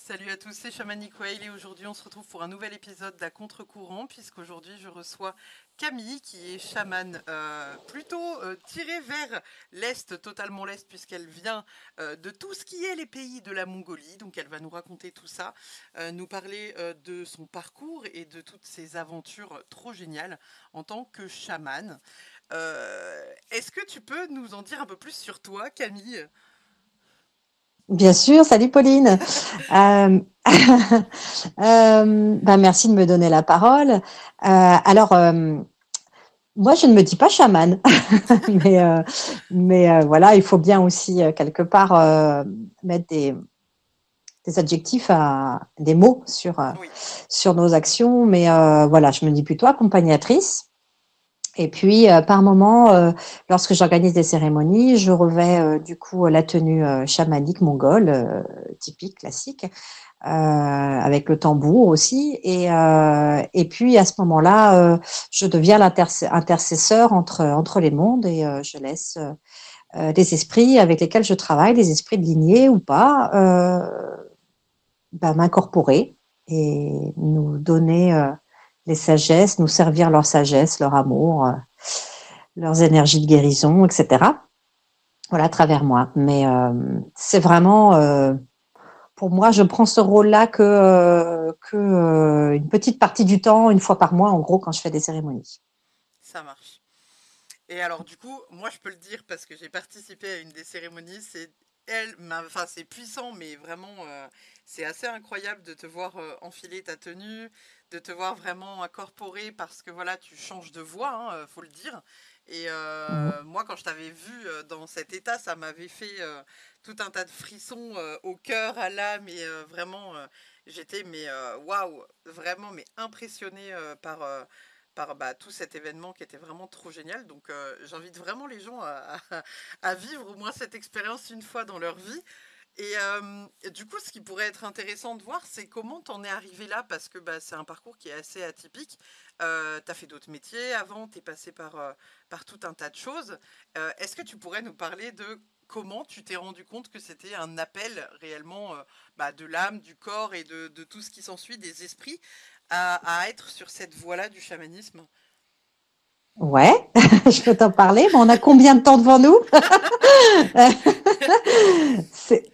Salut à tous, c'est Shamanic Whale et aujourd'hui on se retrouve pour un nouvel épisode d'À contre-courant puisqu'aujourd'hui je reçois Camille qui est chamane plutôt tirée vers l'Est, totalement l'Est puisqu'elle vient de tout ce qui est les pays de la Mongolie, donc elle va nous raconter tout ça, nous parler de son parcours et de toutes ses aventures trop géniales en tant que chamane. Est-ce que tu peux nous en dire un peu plus sur toi Camille? Bien sûr, salut Pauline. Euh, merci de me donner la parole. Moi, je ne me dis pas chamane, mais, voilà, il faut bien aussi quelque part mettre des adjectifs, des mots Oui. sur nos actions. Mais voilà, je me dis plutôt accompagnatrice. Et puis, par moment, lorsque j'organise des cérémonies, je revais du coup la tenue chamanique mongole, typique, classique, avec le tambour aussi. Et puis, à ce moment-là, je deviens l'intercesseur entre les mondes et je laisse les esprits avec lesquels je travaille, les esprits de lignée ou pas, m'incorporer et nous donner les sagesses, nous servir leur sagesse, leur amour, leurs énergies de guérison, etc. Voilà, à travers moi. Mais c'est vraiment, pour moi, je prends ce rôle-là que une petite partie du temps, une fois par mois, en gros, quand je fais des cérémonies. Ça marche. Et alors du coup, moi je peux le dire parce que j'ai participé à une des cérémonies, enfin c'est puissant, mais vraiment c'est assez incroyable de te voir enfiler ta tenue, de te voir vraiment incorporé parce que voilà, tu changes de voix, hein, faut le dire. Et Mhm. moi quand je t'avais vu dans cet état, ça m'avait fait tout un tas de frissons au cœur, à l'âme, et vraiment j'étais mais waouh, vraiment mais impressionnée par tout cet événement qui était vraiment trop génial. Donc j'invite vraiment les gens à vivre au moins cette expérience une fois dans leur vie. Et du coup, ce qui pourrait être intéressant de voir, c'est comment t'en es arrivé là, parce que c'est un parcours qui est assez atypique. T'as fait d'autres métiers avant, t'es passé par tout un tas de choses. Est-ce que tu pourrais nous parler de comment tu t'es rendu compte que c'était un appel réellement de l'âme, du corps et de tout ce qui s'ensuit, des esprits, à être sur cette voie-là du chamanisme? Ouais, je peux t'en parler, mais on a combien de temps devant nous? c'est,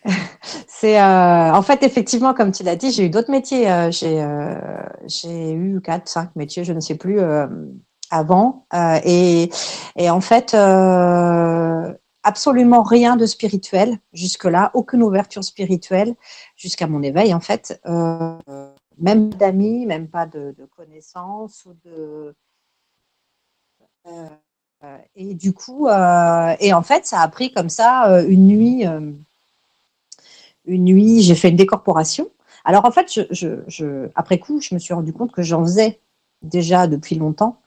En fait, effectivement, comme tu l'as dit, j'ai eu d'autres métiers. J'ai eu 4, 5 métiers, je ne sais plus, avant. Et en fait, absolument rien de spirituel jusque-là, aucune ouverture spirituelle jusqu'à mon éveil, en fait. Même d'amis, même pas de connaissances ou de. Et du coup, et en fait, ça a pris comme ça une nuit. Une nuit, j'ai fait une décorporation. Alors en fait, après coup, je me suis rendu compte que j'en faisais déjà depuis longtemps.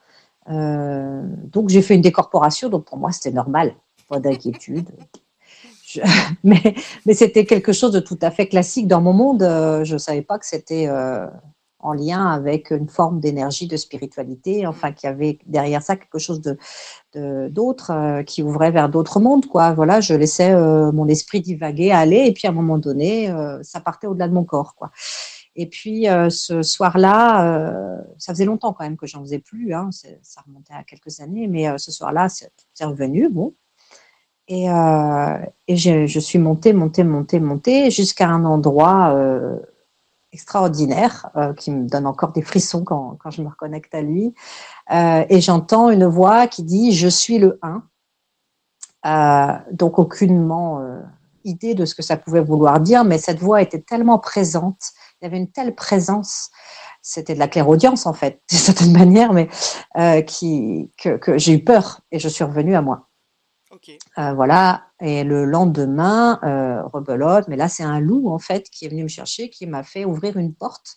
Donc j'ai fait une décorporation, donc pour moi c'était normal, pas d'inquiétude. Je- mais mais c'était quelque chose de tout à fait classique dans mon monde. Je ne savais pas que c'était en lien avec une forme d'énergie, de spiritualité, Mm. enfin qu'il y avait derrière ça quelque chose d'autres qui ouvraient vers d'autres mondes, quoi. Voilà, je laissais mon esprit divaguer, aller, et puis à un moment donné, ça partait au-delà de mon corps, quoi. Et puis ce soir-là, ça faisait longtemps quand même que j'en faisais plus, hein, ça remontait à quelques années, mais ce soir-là, c'est revenu, bon. Et je suis montée, montée, montée, montée jusqu'à un endroit extraordinaire qui me donne encore des frissons quand je me reconnecte à lui. Et j'entends une voix qui dit: Je suis le un. Donc aucunement idée de ce que ça pouvait vouloir dire, mais cette voix était tellement présente, il y avait une telle présence, c'était de la clairaudience en fait, d'une certaine manière, mais que j'ai eu peur et je suis revenue à moi. Ok. Voilà, et le lendemain, rebelote, mais là c'est un loup en fait qui est venu me chercher, qui m'a fait ouvrir une porte.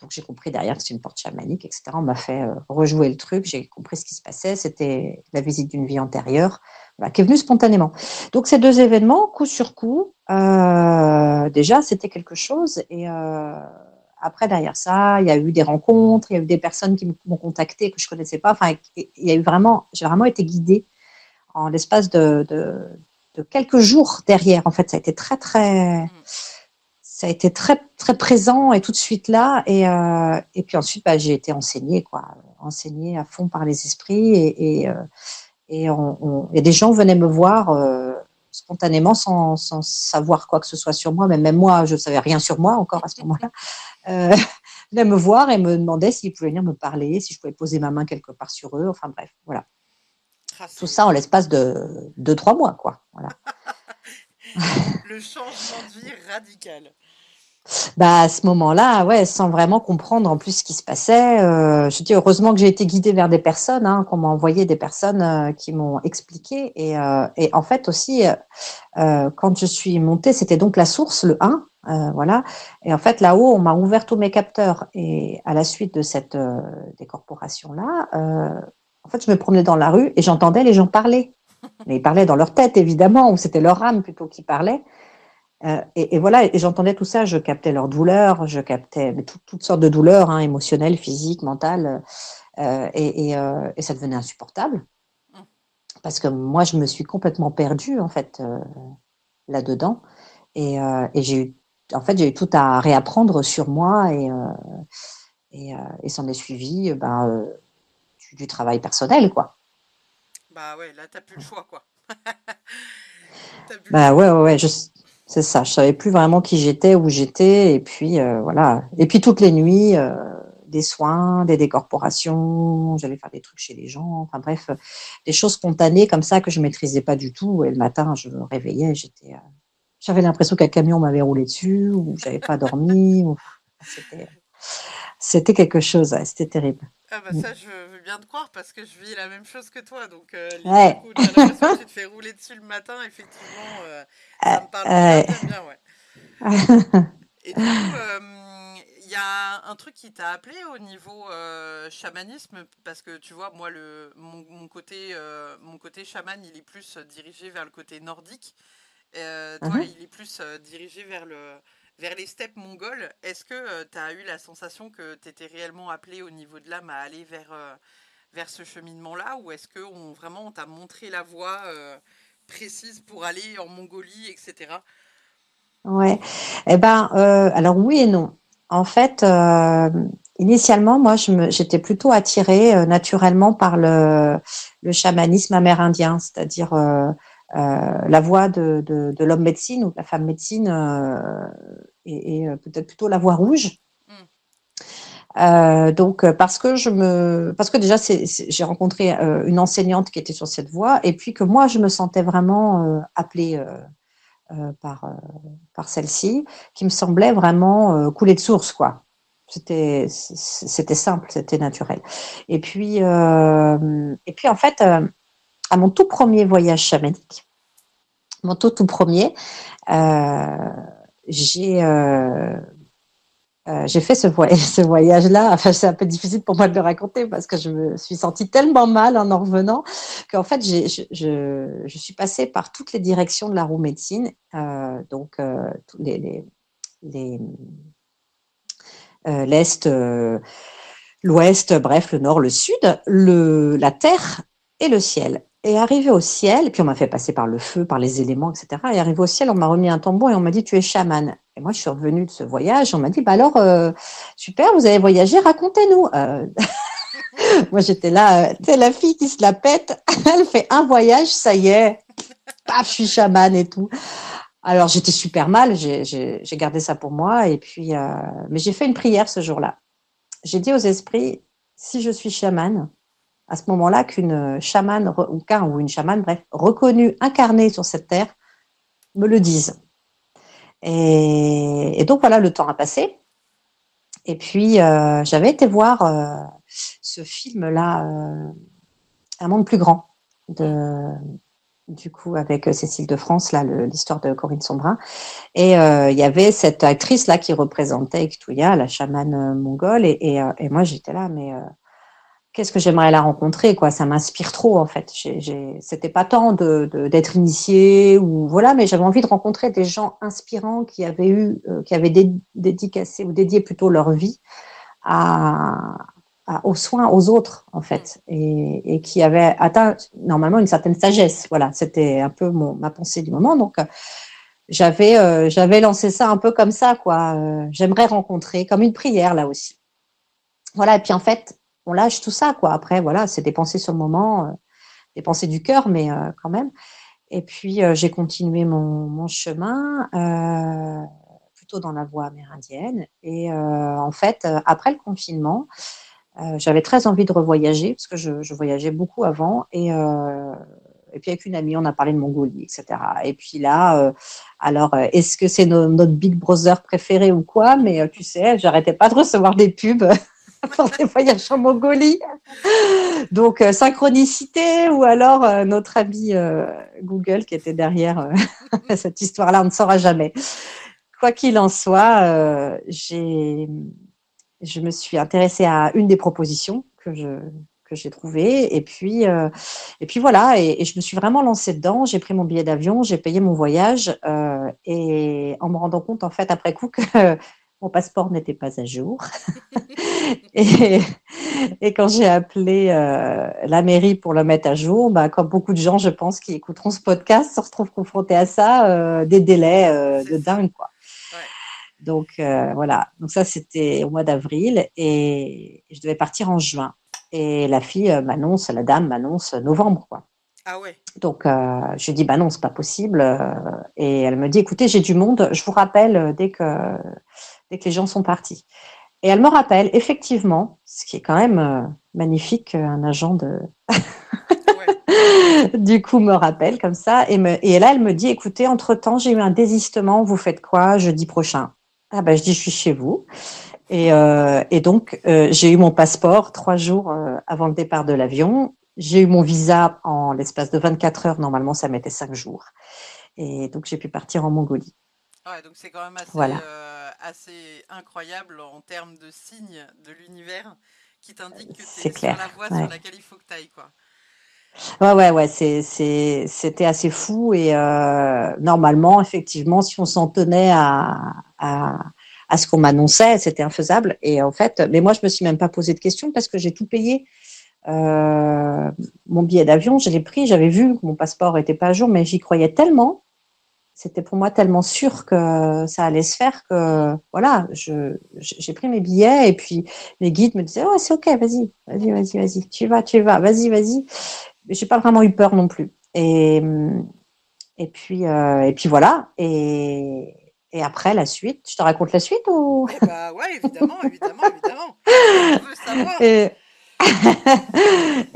Donc j'ai compris derrière que c'est une porte chamanique, etc. On m'a fait rejouer le truc, j'ai compris ce qui se passait, c'était la visite d'une vie antérieure, voilà, qui est venue spontanément. Donc ces deux événements, coup sur coup, déjà c'était quelque chose. Et après derrière ça, il y a eu des rencontres, il y a eu des personnes qui m'ont contacté que je connaissais pas. Enfin, il y a eu vraiment, j'ai vraiment été guidée en l'espace de quelques jours derrière. En fait, ça a été très très. Mm. ça a été très, très présent et tout de suite là. Et puis ensuite, bah, j'ai été enseignée, quoi. Enseignée à fond par les esprits. Et des gens venaient me voir spontanément sans savoir quoi que ce soit sur moi. Mais même moi, je ne savais rien sur moi encore à ce moment-là. Venaient me voir et me demandaient s'ils pouvaient venir me parler, si je pouvais poser ma main quelque part sur eux. Enfin bref, voilà. Ah, Tout ça en l'espace de 2-3 mois, quoi. Voilà. le changement de vie radical. Bah, à ce moment-là, ouais, sans vraiment comprendre en plus ce qui se passait. Je dis heureusement que j'ai été guidée vers des personnes, hein, qu'on m'a envoyé des personnes qui m'ont expliqué. Et en fait aussi, quand je suis montée, c'était donc la source, le 1, voilà. Et en fait, là-haut, on m'a ouvert tous mes capteurs. Et à la suite de cette décorporation-là, en fait, je me promenais dans la rue et j'entendais les gens parler. Mais ils parlaient dans leur tête, évidemment, ou c'était leur âme plutôt qui parlait. Et voilà, et j'entendais tout ça, je captais leurs douleurs, je captais toutes sortes de douleurs, hein, émotionnelles, physiques, mentales, et ça devenait insupportable Mm. parce que moi, je me suis complètement perdue en fait là-dedans, et j'ai eu tout à réapprendre sur moi, et s'en est suivi du travail personnel, quoi. Bah ouais, là, t'as plus le choix, quoi. T'as plus le Bah choix. ouais, ouais, ouais, c'est ça. Je savais plus vraiment qui j'étais, où j'étais, et puis voilà. Et puis toutes les nuits, des soins, des décorporations, j'allais faire des trucs chez les gens. Enfin bref, des choses spontanées comme ça que je maîtrisais pas du tout. Et le matin, je me réveillais, j'avais l'impression qu'un camion m'avait roulé dessus, ou j'avais pas dormi. C'était, c'était quelque chose. Ouais, c'était terrible. Ah bah Mm. ça, je veux bien te croire parce que je vis la même chose que toi. Donc les trucs Ouais. où tu as l'impression que tu te fais rouler dessus le matin, effectivement, ça me parle bien, Ouais. bien, bien, ouais. Et du coup, il y a un truc qui t'a appelé au niveau chamanisme, parce que tu vois, moi, mon côté chaman, il est plus dirigé vers le côté nordique. Toi, Mhm. il est plus dirigé vers les steppes mongoles. Est-ce que tu as eu la sensation que tu étais réellement appelé au niveau de l'âme à aller vers ce cheminement-là, ou est-ce que vraiment on t'a montré la voie précise pour aller en Mongolie, etc. Ouais. Eh ben, alors oui et non. En fait, initialement, moi, j'étais plutôt attirée naturellement par le chamanisme amérindien, c'est-à-dire la voie de l'homme médecine ou de la femme médecine, et peut-être plutôt la voie rouge. Hmm. Donc, parce que déjà, j'ai rencontré une enseignante qui était sur cette voie, et puis que moi, je me sentais vraiment appelée euh, par, euh, par celle-ci, qui me semblait vraiment couler de source, quoi. C'était simple, c'était naturel. Et puis en fait, à mon tout premier voyage chamanique, mon tout premier, euh, j'ai j'ai fait ce voyage-là. Enfin, c'est un peu difficile pour moi de le raconter parce que je me suis sentie tellement mal en revenant qu'en fait, je suis passée par toutes les directions de la roue médecine, donc les, l'Est, l'Ouest, bref, le Nord, le Sud, la Terre et le ciel. Et arrivé au ciel, et puis on m'a fait passer par le feu, par les éléments, etc. Et arrivé au ciel, on m'a remis un tambour et on m'a dit, tu es chamane. Et moi, je suis revenue de ce voyage, on m'a dit, bah alors, super, vous avez voyagé, racontez-nous. Moi, j'étais là, tu sais, la fille qui se la pète, elle fait un voyage, ça y est, paf, je suis chamane et tout. Alors, j'étais super mal, j'ai gardé ça pour moi, et puis, mais j'ai fait une prière ce jour-là. J'ai dit aux esprits, si je suis chamane, à ce moment-là, qu'une chamane ou une chamane, bref, reconnue, incarnée sur cette terre, me le dise. Et donc voilà, le temps a passé. Et puis j'avais été voir ce film-là, Un monde plus grand, Hmm. du coup avec Cécile de France, là, l'histoire de Corinne Sombrin. Et il y avait cette actrice là qui représentait Ektuya, la chamane mongole. Et moi j'étais là, mais qu'est-ce que j'aimerais la rencontrer, quoi. Ça m'inspire trop, en fait. C'était pas tant d'être initié ou voilà, mais j'avais envie de rencontrer des gens inspirants qui avaient dédicacé ou dédié plutôt leur vie à, aux soins aux autres, en Hmm. fait, et qui avaient atteint normalement une certaine sagesse. Voilà, c'était un peu ma pensée du moment. Donc, j'avais lancé ça un peu comme ça, quoi. J'aimerais rencontrer, comme une prière là aussi. Voilà, et puis en fait, on lâche tout ça, quoi. Après, voilà, c'est des pensées sur le moment, des pensées du cœur, mais quand même. Et puis, j'ai continué mon chemin, plutôt dans la voie amérindienne. Et en fait, après le confinement, j'avais très envie de revoyager parce que je voyageais beaucoup avant. Et puis avec une amie, on a parlé de Mongolie, etc. Et puis là, alors, est-ce que c'est notre Big Brother préféré ou quoi? Mais tu sais, j'arrêtais pas de recevoir des pubs pour des voyages en Mongolie. Donc, synchronicité ou alors notre ami Google qui était derrière cette histoire-là, on ne saura jamais. Quoi qu'il en soit, je me suis intéressée à une des propositions que j'ai trouvées. Et puis voilà, et je me suis vraiment lancée dedans. J'ai pris mon billet d'avion, j'ai payé mon voyage et en me rendant compte, en fait, après coup, que mon passeport n'était pas à jour. Et, et quand j'ai appelé la mairie pour le mettre à jour, bah, comme beaucoup de gens, je pense, qui écouteront ce podcast, se retrouvent confrontés à ça, des délais C'est de ça. dingue, quoi. Ouais. Donc voilà, donc ça c'était au mois d'avril et je devais partir en juin. Et la fille m'annonce, la dame m'annonce novembre, quoi. Ah ouais. Donc je lui dis bah non, c'est pas possible. Et elle me dit écoutez, j'ai du monde, je vous rappelle dès que les gens sont partis. Et elle me rappelle effectivement, ce qui est quand même magnifique, un agent de Ouais. du coup me rappelle comme ça et là elle me dit écoutez, entre-temps j'ai eu un désistement, vous faites quoi jeudi prochain? Ah ben je dis je suis chez vous. Et donc, j'ai eu mon passeport 3 jours avant le départ de l'avion. J'ai eu mon visa en l'espace de 24 heures. Normalement, ça mettait 5 jours. Et donc, j'ai pu partir en Mongolie. Ouais, donc c'est quand même Voilà, assez incroyable en termes de signes de l'univers qui t'indiquent que tu c'est es sur clair. la voie sur Ouais, laquelle il faut que tu ailles, quoi. ouais, c'était assez fou. Et normalement, effectivement, si on s'en tenait à ce qu'on m'annonçait, c'était infaisable. Et en fait, mais moi, je me suis même pas posé de questions parce que j'ai tout payé. Euh, Mon billet d'avion, je l'ai pris, j'avais vu que mon passeport n'était pas à jour, mais j'y croyais tellement, c'était pour moi tellement sûr que ça allait se faire Hmm. que voilà, j'ai pris mes billets et puis mes guides me disaient, ouais, c'est ok, vas-y, tu vas, vas-y. Mais j'ai pas vraiment eu peur non plus. Et puis voilà. Et après, la suite, je te raconte la suite ou? Eh bah ouais, évidemment, évidemment, évidemment. On veut savoir.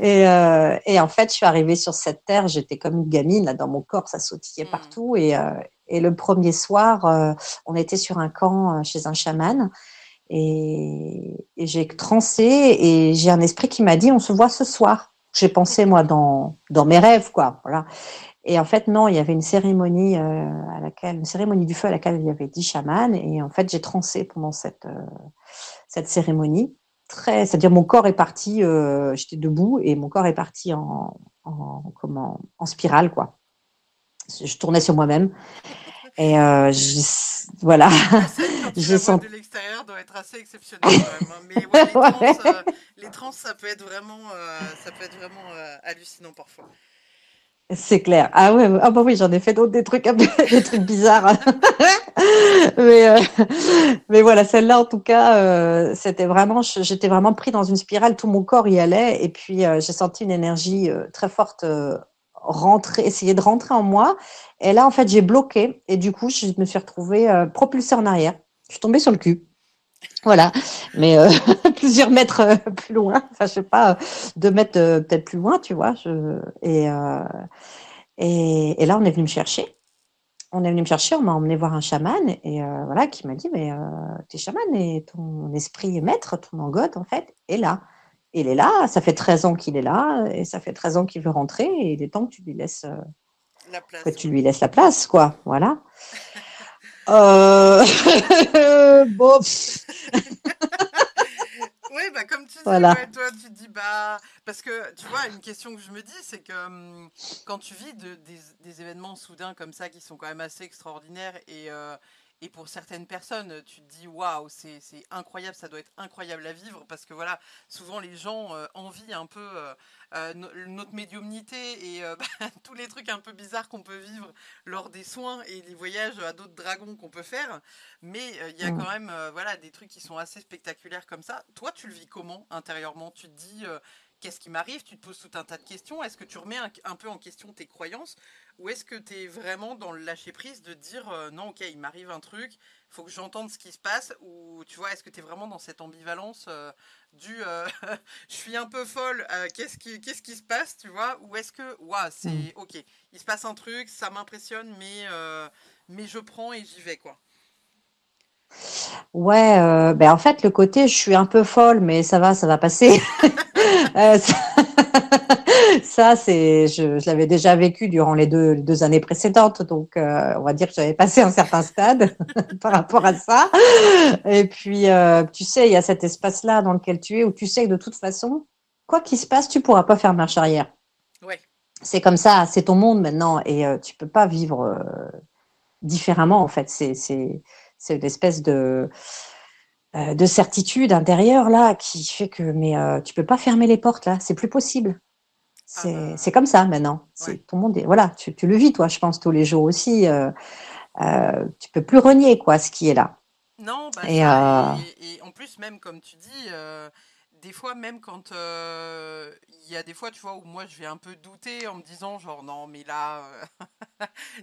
Et, et en fait, je suis arrivée sur cette terre, j'étais comme une gamine, là, dans mon corps, ça sautillait Hmm. partout. Et le premier soir, on était sur un camp chez un chaman. Et j'ai transé et j'ai un esprit qui m'a dit, on se voit ce soir. J'ai pensé, moi, dans mes rêves, quoi. Voilà. Et en fait, non, il y avait une cérémonie une cérémonie du feu à laquelle il y avait 10 chamans. Et en fait, j'ai transé pendant cette cérémonie. C'est-à-dire mon corps est parti, j'étais debout et mon corps est parti en spirale, quoi. Je tournais sur moi-même et voilà, La scène, quand tu j'ai la vois senti. de l'extérieur, doit être assez exceptionnelle quand même, hein. Mais ouais, Ouais, les trans, ça peut être vraiment hallucinant parfois. c'est clair. Ah ouais, ah bah oui, j'en ai fait d'autres des trucs, des trucs bizarres. mais, euh, mais voilà, celle-là en tout cas, c'était vraiment, j'étais vraiment pris dans une spirale, tout mon corps y allait, et puis j'ai senti une énergie très forte rentrer, essayer de rentrer en moi. Et là, en fait, j'ai bloqué, et du coup, je me suis retrouvée propulsée en arrière. Je suis tombée sur le cul. Voilà, mais plusieurs mètres plus loin, enfin je sais pas, 2 mètres peut-être plus loin, tu vois. Et là, on est venu me chercher. On est venu me chercher, on m'a emmené voir un chaman et voilà, qui m'a dit, mais t'es chaman et ton esprit maître, ton angote, en fait, est là. Il est là, ça fait 13 ans qu'il est là et ça fait 13 ans qu'il veut rentrer et il est temps La que place, tu ouais. lui laisses la place, quoi. Voilà. Bon, Oui, bah comme tu dis, voilà. ouais, toi tu te dis bah parce que tu vois une question que je me dis c'est que quand tu vis des événements soudains comme ça qui sont quand même assez extraordinaires Et pour certaines personnes, tu te dis waouh, c'est incroyable, ça doit être incroyable à vivre parce que voilà, souvent les gens envient un peu notre médiumnité et bah, tous les trucs un peu bizarres qu'on peut vivre lors des soins et les voyages à d'autres dragons qu'on peut faire. Mais il y a Mm. quand même voilà, des trucs qui sont assez spectaculaires comme ça. Toi, tu le vis comment intérieurement? Tu te dis qu'est-ce qui m'arrive? Tu te poses tout un tas de questions. Est-ce que tu remets un peu en question tes croyances? Ou est-ce que tu es vraiment dans le lâcher-prise de dire non, ok, il m'arrive un truc, il faut que j'entende ce qui se passe? Ou tu vois, est-ce que tu es vraiment dans cette ambivalence du je suis un peu folle, qu'est-ce qui se passe, tu vois? Ou est-ce que, ouah, Mm. c'est ok, il se passe un truc, ça m'impressionne, mais je prends et j'y vais, quoi. Ouais, ben en fait, le côté, je suis un peu folle, mais ça va passer. Ça, je l'avais déjà vécu durant les deux années précédentes, donc on va dire que j'avais passé un certain stade par rapport à ça. Et puis, tu sais, il y a cet espace-là dans lequel tu es, où tu sais que de toute façon, quoi qu'il se passe, tu pourras pas faire marche arrière. Ouais. C'est comme ça, c'est ton monde maintenant, et tu peux pas vivre différemment, en fait. C'est une espèce de certitude intérieure là qui fait que mais tu peux pas fermer les portes là, c'est plus possible. Ah C'est bah, comme ça maintenant. ouais. C'est ton monde est, voilà, tu le vis toi, je pense tous les jours aussi. Tu peux plus renier quoi ce qui est là. Non, bah Et ça, et en plus, même comme tu dis, des fois, même quand il y a des fois, tu vois, où moi je vais un peu douter en me disant, genre, non, mais là,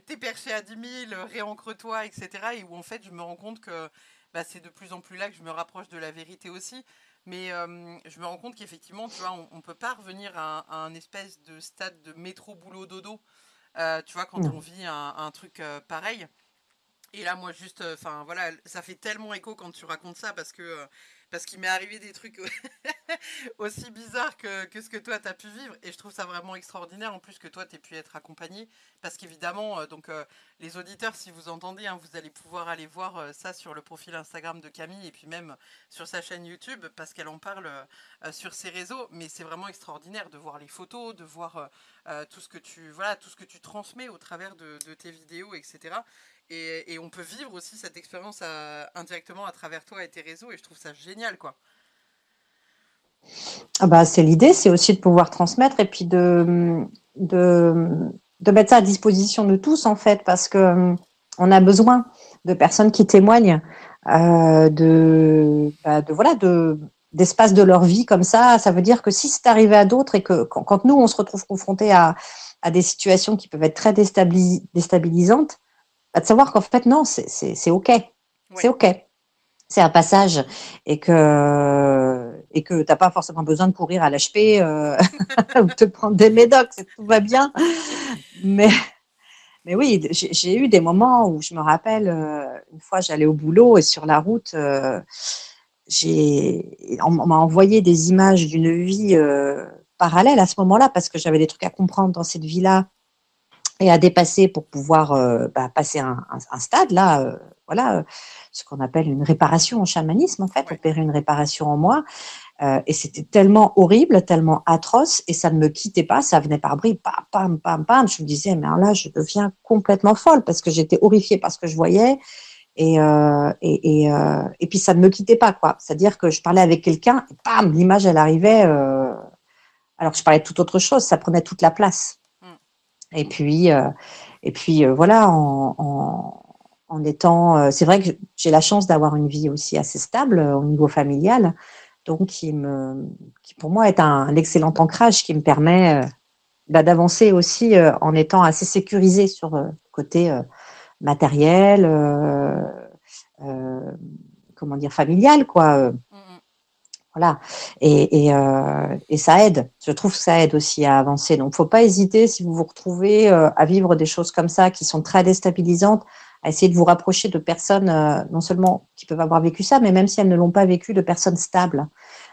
t'es perché à 10 000, réancre-toi, etc. Et où en fait, je me rends compte que bah, c'est de plus en plus là que je me rapproche de la vérité aussi. Mais je me rends compte qu'effectivement, tu vois, on peut pas revenir à un espèce de stade de métro boulot dodo, tu vois, quand on non. vit un truc pareil. Et là, moi, juste, enfin, voilà, ça fait tellement écho quand tu racontes ça parce qu'il m'est arrivé des trucs aussi bizarres que ce que toi, t'as pu vivre. Et je trouve ça vraiment extraordinaire, en plus que toi, t'aies pu être accompagné. Parce qu'évidemment, les auditeurs, si vous entendez, hein, vous allez pouvoir aller voir ça sur le profil Instagram de Camille et puis même sur sa chaîne YouTube parce qu'elle en parle sur ses réseaux. Mais c'est vraiment extraordinaire de voir les photos, de voir tout ce que voilà, tout ce que tu transmets au travers de tes vidéos, etc. Et on peut vivre aussi cette expérience indirectement à travers toi et tes réseaux, et je trouve ça génial, quoi. Ah bah, c'est l'idée, c'est aussi de pouvoir transmettre et puis Mm. de, de mettre ça à disposition de tous, en fait, parce que on a besoin de personnes qui témoignent voilà, d'espace de leur vie comme ça. Ça veut dire que si c'est arrivé à d'autres et que quand nous, on se retrouve confrontés à des situations qui peuvent être très déstabilisantes, bah, de savoir qu'en fait, non, c'est OK. C'est Ouais, OK, c'est un passage et que t'as pas forcément besoin de courir à l'HP ou de te prendre des médocs, tout va bien. Mais mais oui, j'ai eu des moments où je me rappelle une fois j'allais au boulot et sur la route on m'a envoyé des images d'une vie parallèle à ce moment-là parce que j'avais des trucs à comprendre dans cette vie-là et à dépasser pour pouvoir passer un stade là, voilà, ce qu'on appelle une réparation en chamanisme en fait, ouais. opérer une réparation en moi. Et c'était tellement horrible, tellement atroce, et ça ne me quittait pas, ça venait par bribes, pam, pam, pam, pam. Je me disais, mais alors là, je deviens complètement folle parce que j'étais horrifiée par ce que je voyais, et puis ça ne me quittait pas, quoi. C'est-à-dire que je parlais avec quelqu'un, et bam, l'image, elle arrivait, alors que je parlais de toute autre chose, ça prenait toute la place. Mm. Et puis, voilà, en étant, c'est vrai que j'ai la chance d'avoir une vie aussi assez stable au niveau familial, donc qui pour moi est un excellent ancrage qui me permet d'avancer aussi en étant assez sécurisée sur le côté matériel, euh, comment dire, familial, quoi. Mm, mm. Voilà. Et ça aide. Je trouve que ça aide aussi à avancer. Donc, faut pas hésiter si vous vous retrouvez à vivre des choses comme ça qui sont très déstabilisantes, à essayer de vous rapprocher de personnes non seulement qui peuvent avoir vécu ça, mais même si elles ne l'ont pas vécu, de personnes stables,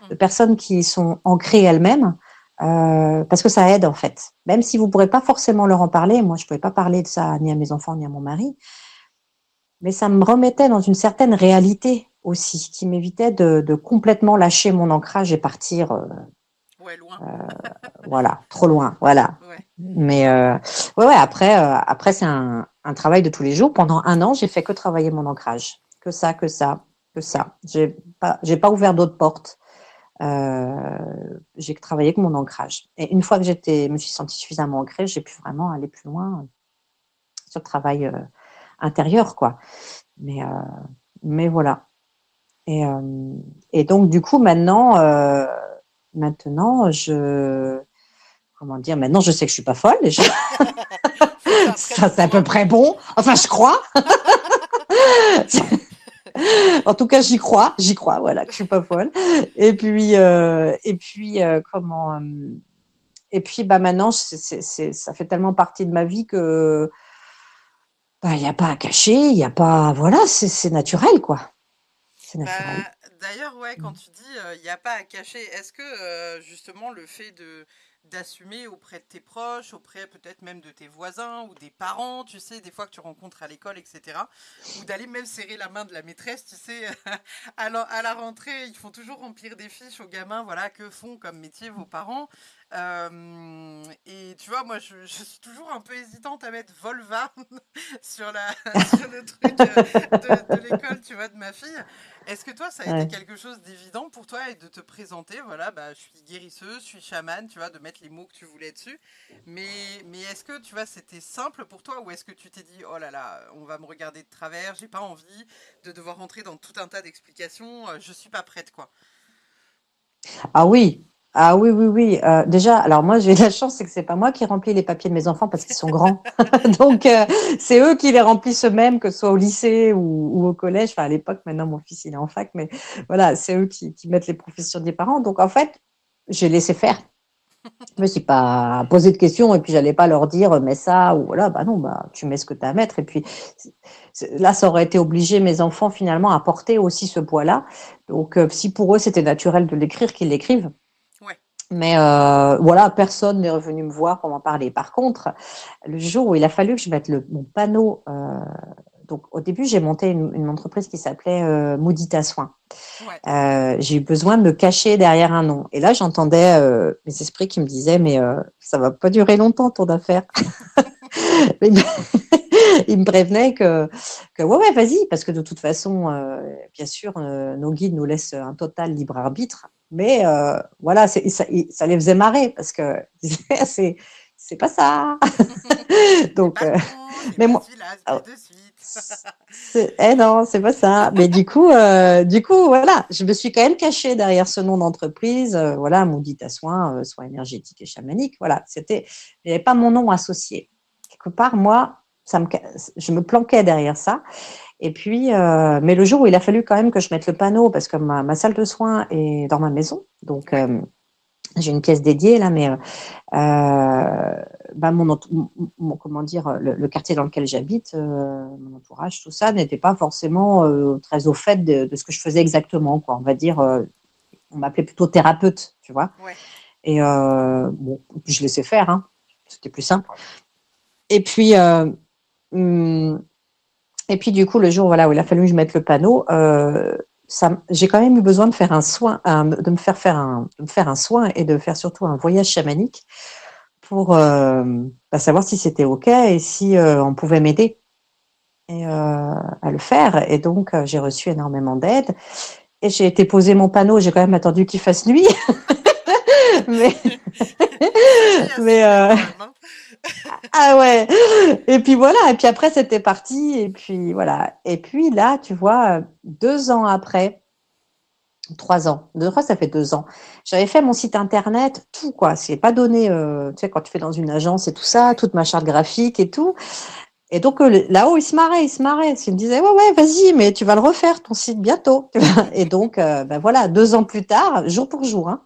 de Mm. personnes qui sont ancrées elles-mêmes, parce que ça aide en fait. Même si vous ne pourrez pas forcément leur en parler, moi je ne pouvais pas parler de ça ni à mes enfants ni à mon mari, mais ça me remettait dans une certaine réalité aussi, qui m'évitait de complètement lâcher mon ancrage et partir, Ouais, loin. voilà, trop loin, voilà. Ouais. Mais ouais, après c'est un un travail de tous les jours. Pendant 1 an, j'ai fait que travailler mon ancrage. Que ça, que ça, que ça. J'ai pas ouvert d'autres portes. J'ai travaillé que mon ancrage. Et une fois que me suis sentie suffisamment ancrée, j'ai pu vraiment aller plus loin sur le travail intérieur, quoi. Mais voilà. Et donc, du coup, maintenant, comment dire, maintenant, je sais que je suis pas folle, déjà. Ça, c'est à peu près bon. Enfin, je crois. En tout cas, j'y crois, voilà, que je suis pas folle. Et puis, bah maintenant, ça fait tellement partie de ma vie que, bah, il n'y a pas à cacher, il y a pas, voilà, c'est naturel, quoi. C'est naturel. D'ailleurs, ouais, quand tu dis il n'y a pas à cacher, est-ce que justement le fait d'assumer auprès de tes proches, auprès peut-être même de tes voisins ou des parents, tu sais, des fois que tu rencontres à l'école, etc., ou d'aller même serrer la main de la maîtresse, tu sais, à la rentrée, ils font toujours remplir des fiches aux gamins, voilà, que font comme métier vos parents. Et tu vois, moi, je suis toujours un peu hésitante à mettre Volva sur le truc de l'école, tu vois, de ma fille. Est-ce que toi, ça a été Ouais. quelque chose d'évident pour toi et de te présenter, voilà, bah, je suis guérisseuse, je suis chamane, tu vois, de mettre les mots que tu voulais dessus. Mais est-ce que, tu vois, c'était simple pour toi ou est-ce que tu t'es dit, oh là là, on va me regarder de travers, j'ai pas envie de devoir rentrer dans tout un tas d'explications, je suis pas prête, quoi. Ah oui. Ah oui, oui, oui. Déjà, alors moi, j'ai de la chance, c'est que c'est pas moi qui remplis les papiers de mes enfants parce qu'ils sont grands. Donc, c'est eux qui les remplissent eux-mêmes, que ce soit au lycée ou au collège. Enfin, à l'époque, maintenant, mon fils, il est en fac, mais voilà, c'est eux qui mettent les professions des parents. Donc, en fait, j'ai laissé faire. Je me suis pas posé de questions et puis j'allais pas leur dire, mais ça, ou voilà, bah non, bah, tu mets ce que tu as à mettre. Et puis, là, ça aurait été obligé, mes enfants, finalement, à porter aussi ce poids-là. Donc, si pour eux, c'était naturel de l'écrire, qu'ils l'écrivent. Ouais. Mais voilà, personne n'est revenu me voir pour m'en parler. Par contre, le jour où il a fallu que je mette mon panneau, donc au début, j'ai monté une entreprise qui s'appelait Moudita Soin. Ouais. J'ai eu besoin de me cacher derrière un nom. Et là, j'entendais mes esprits qui me disaient, mais ça va pas durer longtemps ton affaire. Il me prévenait que ouais, vas-y, parce que de toute façon, bien sûr, nos guides nous laissent un total libre arbitre. Mais voilà, ça les faisait marrer parce que c'est pas ça. C'est Donc, pas le bon, c'est mais pas moi, celui-là, c'est pas oh, de suite. non, c'est pas ça. Mais du coup, voilà, je me suis quand même cachée derrière ce nom d'entreprise. Voilà, Moudita Soin, soins énergétiques et chamaniques. Voilà, il n'y avait pas mon nom associé. Quelque part, moi, je me planquais derrière ça. Et puis, mais le jour où il a fallu quand même que je mette le panneau, parce que ma salle de soins est dans ma maison, donc Ouais. j'ai une pièce dédiée là, mais bah, comment dire, le quartier dans lequel j'habite, mon entourage, tout ça, n'était pas forcément très au fait de ce que je faisais exactement, quoi. On va dire, on m'appelait plutôt thérapeute, tu vois. Ouais. Et bon, je laissais faire, hein, c'était plus simple. Et puis, hum, et puis du coup, le jour voilà, où il a fallu que je mette le panneau, j'ai quand même eu besoin de faire un soin, de me faire un soin et de faire surtout un voyage chamanique pour bah, savoir si c'était OK et si on pouvait m'aider à le faire. Et donc, j'ai reçu énormément d'aide. Et j'ai été poser mon panneau. J'ai quand même attendu qu'il fasse nuit. mais Veille à mais suivre quand même, hein. ah ouais. Et puis voilà. Et puis après, c'était parti. Et puis voilà. Et puis là, tu vois, 2 ans après, 3 ans, je crois que ça fait 2 ans. J'avais fait mon site internet, tout quoi. C'est pas donné, tu sais, quand tu fais dans une agence et tout ça, Ouais. toute ma charte graphique et tout. Et donc là-haut, il se marrait. Il me disait, ouais, ouais, vas-y, mais tu vas le refaire ton site bientôt. Et donc, ben voilà, 2 ans plus tard, jour pour jour, hein,